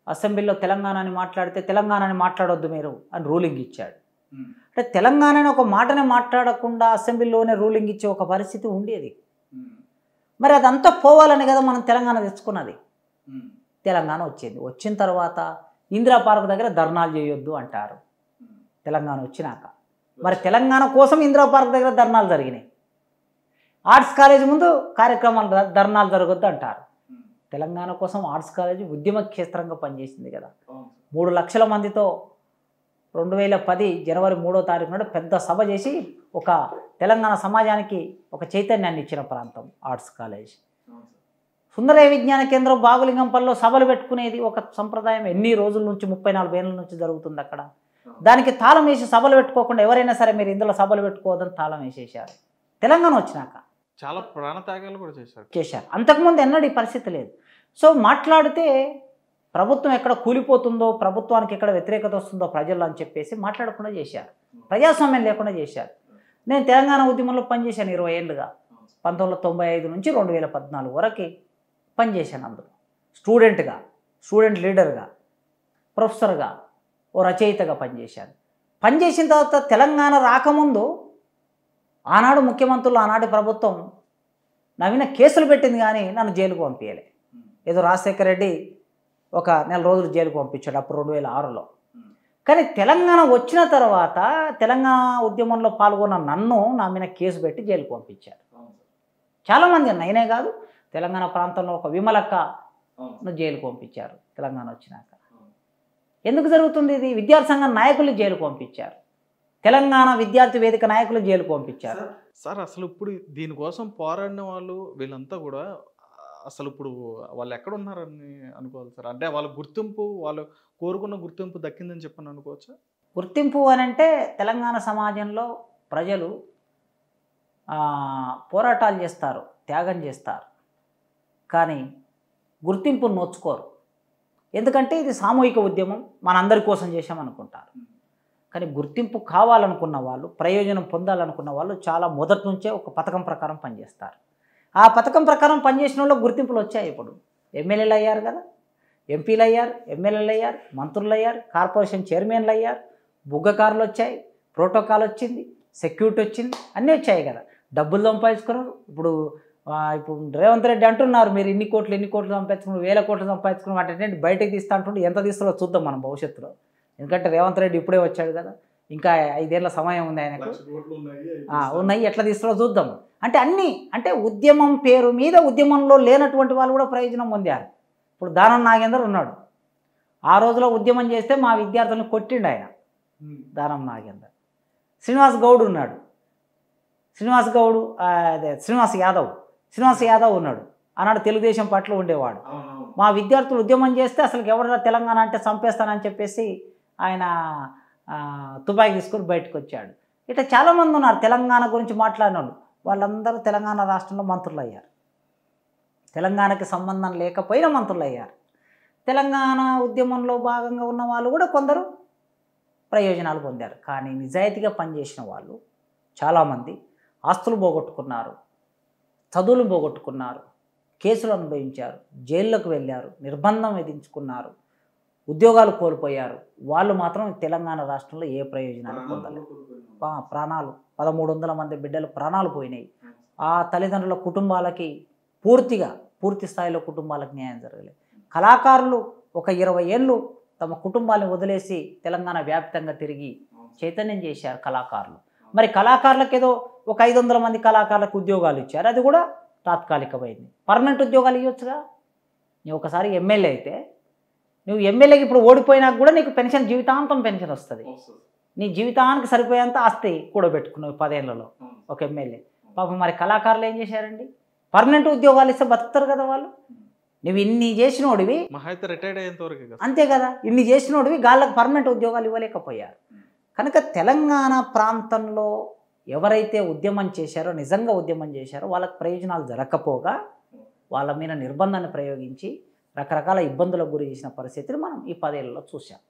అసెంబ్లీలో తెలంగాణని మాట్లాడితే తెలంగాణని మాట్లాడొద్దు మీరు అని రూలింగ్ ఇచ్చాడు. అంటే తెలంగాణని ఒక మాటనే మాట్లాడకుండా అసెంబ్లీలోనే రూలింగ్ ఇచ్చే ఒక పరిస్థితి ఉండేది. మరి అదంతా పోవాలని కదా మనం తెలంగాణ తెచ్చుకున్నది. తెలంగాణ వచ్చింది, వచ్చిన తర్వాత ఇందిరా పార్క్ దగ్గర ధర్నాలు చేయొద్దు అంటారు తెలంగాణ వచ్చినాక. మరి తెలంగాణ కోసం ఇందిరా పార్క్ దగ్గర ధర్నాలు జరిగినాయి. ఆర్ట్స్ కాలేజ్ ముందు కార్యక్రమాలు ధర్నాలు జరగొద్దు అంటారు. తెలంగాణ కోసం ఆర్ట్స్ కాలేజీ ఉద్యమ క్షేత్రంగా పనిచేసింది కదా. 3 లక్షల మందితో 2010 జనవరి 3వ తారీఖు నాడు పెద్ద సభ చేసి ఒక తెలంగాణ సమాజానికి ఒక చైతన్యాన్ని ఇచ్చిన ప్రాంతం ఆర్ట్స్ కాలేజ్. సుందరయ్య విజ్ఞాన కేంద్రం బాగులింగంపల్లిలో సభలు పెట్టుకునేది ఒక సంప్రదాయం. ఎన్ని రోజుల నుంచి 34 ఏళ్ళ నుంచి జరుగుతుంది అక్కడ. దానికి తాళం వేసి సభలు పెట్టుకోకుండా ఎవరైనా సరే మీరు ఇందులో సభలు పెట్టుకోవద్దని తాళం వేసేసారు. తెలంగాణ వచ్చినాక చాలా ప్రాణత్యాగాలు కూడా చేశారు. అంతకుముందు ఎన్నడూ ఈ పరిస్థితి లేదు. సో మాట్లాడితే ప్రభుత్వం ఎక్కడ కూలిపోతుందో, ప్రభుత్వానికి ఎక్కడ వ్యతిరేకత వస్తుందో ప్రజల్లో అని చెప్పేసి మాట్లాడకుండా చేశారు, ప్రజాస్వామ్యం లేకుండా చేశారు. నేను తెలంగాణ ఉద్యమంలో పనిచేశాను 20 ఏళ్ళుగా, 1995 నుంచి 2014 వరకు పనిచేశాను. అందులో స్టూడెంట్గా, స్టూడెంట్ లీడర్గా, ప్రొఫెసర్గా, ఓ రచయితగా పనిచేశాను. పనిచేసిన తర్వాత తెలంగాణ రాకముందు ఆనాడు ముఖ్యమంత్రులు, ఆనాటి ప్రభుత్వం నా మీద కేసులు పెట్టింది కానీ నన్ను జైలుకు పంపించలే. ఏదో రాజశేఖర రెడ్డి ఒక 1 నెల రోజులు జైలుకు పంపించాడు అప్పుడు 2006లో. కానీ తెలంగాణ వచ్చిన తర్వాత తెలంగాణ ఉద్యమంలో పాల్గొన్న నన్ను నా మీద కేసు పెట్టి జైలుకు పంపించారు చాలామంది. నేనే కాదు, తెలంగాణ ప్రాంతంలో ఒక విమలక్కను జైలుకు పంపించారు తెలంగాణ వచ్చినాక. ఎందుకు జరుగుతుంది ఇది? విద్యార్థి సంఘం నాయకులు జైలుకు పంపించారు, తెలంగాణ విద్యార్థి వేదిక నాయకులు జైలుకు పంపించారు. సార్ అసలు ఇప్పుడు దీనికోసం పోరాడిన వాళ్ళు వీళ్ళంతా కూడా అసలు ఇప్పుడు వాళ్ళు ఎక్కడ ఉన్నారని అనుకోవాలి సార్? అంటే వాళ్ళ గుర్తింపు, వాళ్ళు కోరుకున్న గుర్తింపు దక్కిందని చెప్పని అనుకోవచ్చా? గుర్తింపు అని అంటే తెలంగాణ సమాజంలో ప్రజలు పోరాటాలు చేస్తారు, త్యాగం చేస్తారు, కానీ గుర్తింపును నోచుకోరు. ఎందుకంటే ఇది సామూహిక ఉద్యమం, మనందరి కోసం చేశామనుకుంటారు. కానీ గుర్తింపు కావాలనుకున్న వాళ్ళు, ప్రయోజనం పొందాలనుకున్న వాళ్ళు చాలా మొదటి నుంచే ఒక పథకం ప్రకారం పనిచేస్తారు. ఆ పథకం ప్రకారం పనిచేసిన వాళ్ళు గుర్తింపులు వచ్చాయి. ఇప్పుడు ఎమ్మెల్యేలు అయ్యారు కదా, ఎంపీలు అయ్యారు, ఎమ్మెల్యేలు అయ్యారు, మంత్రులు అయ్యారు, కార్పొరేషన్ చైర్మన్లు అయ్యారు, బుగ్గకారులు వచ్చాయి, ప్రోటోకాల్ వచ్చింది, సెక్యూరిటీ వచ్చింది, అన్నీ వచ్చాయి కదా. డబ్బులు సంపాదించుకున్నారు. ఇప్పుడు రేవంత్ రెడ్డి అంటున్నారు, మీరు ఇన్ని కోట్లు సంపాదించుకున్నారు, 1000 కోట్లు సంపాదించుకున్నారు, వాటి బయటకు తీస్తా అంటుంటే ఎంత తీస్తారో చూద్దాం మనం భవిష్యత్తులో. ఎందుకంటే రేవంత్ రెడ్డి ఇప్పుడే వచ్చాడు కదా, ఇంకా 5 ఏళ్ల సమయం ఉంది ఆయనకు. ఉన్నాయి, ఎట్లా తీస్తారో చూద్దాం. అంటే అన్నీ, అంటే ఉద్యమం పేరు మీద ఉద్యమంలో లేనటువంటి వాళ్ళు కూడా ప్రయోజనం పొందారు. ఇప్పుడు దానం నాగేందర్ ఉన్నాడు. ఆ రోజులో ఉద్యమం చేస్తే మా విద్యార్థులను కొట్టిండు ఆయన, దానం నాగేందర్. శ్రీనివాస్ గౌడ్ ఉన్నాడు, శ్రీనివాస్ యాదవ్ ఉన్నాడు. ఆనాడు తెలుగుదేశం పార్టీలో ఉండేవాడు. మా విద్యార్థులు ఉద్యమం చేస్తే అసలు ఎవరైనా తెలంగాణ అంటే చంపేస్తానని చెప్పేసి ఆయన తుపాకీ తీసుకొని బయటకు వచ్చాడు. ఇట్లా చాలామంది ఉన్నారు తెలంగాణ గురించి మాట్లాడిన వాళ్ళు. వాళ్ళందరూ తెలంగాణ రాష్ట్రంలో మంత్రులు అయ్యారు. తెలంగాణకి సంబంధం లేకపోయినా మంత్రులు అయ్యారు. తెలంగాణ ఉద్యమంలో భాగంగా ఉన్న వాళ్ళు కూడా కొందరు ప్రయోజనాలు పొందారు. కానీ నిజాయితీగా పనిచేసిన వాళ్ళు చాలామంది ఆస్తులు పోగొట్టుకున్నారు, చదువులు పోగొట్టుకున్నారు, కేసులు అనుభవించారు, జైళ్ళకు వెళ్ళారు, నిర్బంధం విధించుకున్నారు, ఉద్యోగాలు కోల్పోయారు. వాళ్ళు మాత్రం తెలంగాణ రాష్ట్రంలో ఏ ప్రయోజనాలు పొందలేదు. ప్రాణాలు 1300 మంది బిడ్డలు ప్రాణాలు పోయినాయి. ఆ తల్లిదండ్రుల కుటుంబాలకి పూర్తి స్థాయిలో కుటుంబాలకు న్యాయం జరగలేదు. కళాకారులు ఒక 20 ఏళ్ళు తమ కుటుంబాన్ని వదిలేసి తెలంగాణ వ్యాప్తంగా తిరిగి చైతన్యం చేశారు కళాకారులు. మరి కళాకారులకు ఏదో ఒక 500 మంది కళాకారులకు ఉద్యోగాలు ఇచ్చారు, అది కూడా తాత్కాలికమైంది. పర్మనెంట్ ఉద్యోగాలు ఇవ్వచ్చుగా. నువ్వు ఒకసారి ఎమ్మెల్యే అయితే, నువ్వు ఎమ్మెల్యేకి ఇప్పుడు ఓడిపోయినాక కూడా నీకు పెన్షన్, జీవితాంతం పెన్షన్ వస్తుంది. నీ జీవితానికి సరిపోయేంత ఆస్తి కూడబెట్టుకున్నావు 10 ఏళ్లలో ఒక ఎమ్మెల్యే. పాపం మరి కళాకారులు ఏం చేశారండి? పర్మనెంట్ ఉద్యోగాలు ఇస్తే బతుకుతారు కదా వాళ్ళు. నువ్వు ఇన్ని చేసినోడివి, రిటైర్డ్ అయ్యేంత వరకు అంతే కదా, ఇన్ని చేసినోడివి గాళ్ళకి పర్మనెంట్ ఉద్యోగాలు ఇవ్వలేకపోయారు. కనుక తెలంగాణ ప్రాంతంలో ఎవరైతే ఉద్యమం చేశారో, నిజంగా ఉద్యమం చేశారో, వాళ్ళకి ప్రయోజనాలు జరగకపోగా వాళ్ళ మీద నిర్బంధాన్ని ప్రయోగించి రకరకాల ఇబ్బందులకు గురి చేసిన పరిస్థితిని మనం ఈ 10 ఏళ్లలో చూసాం.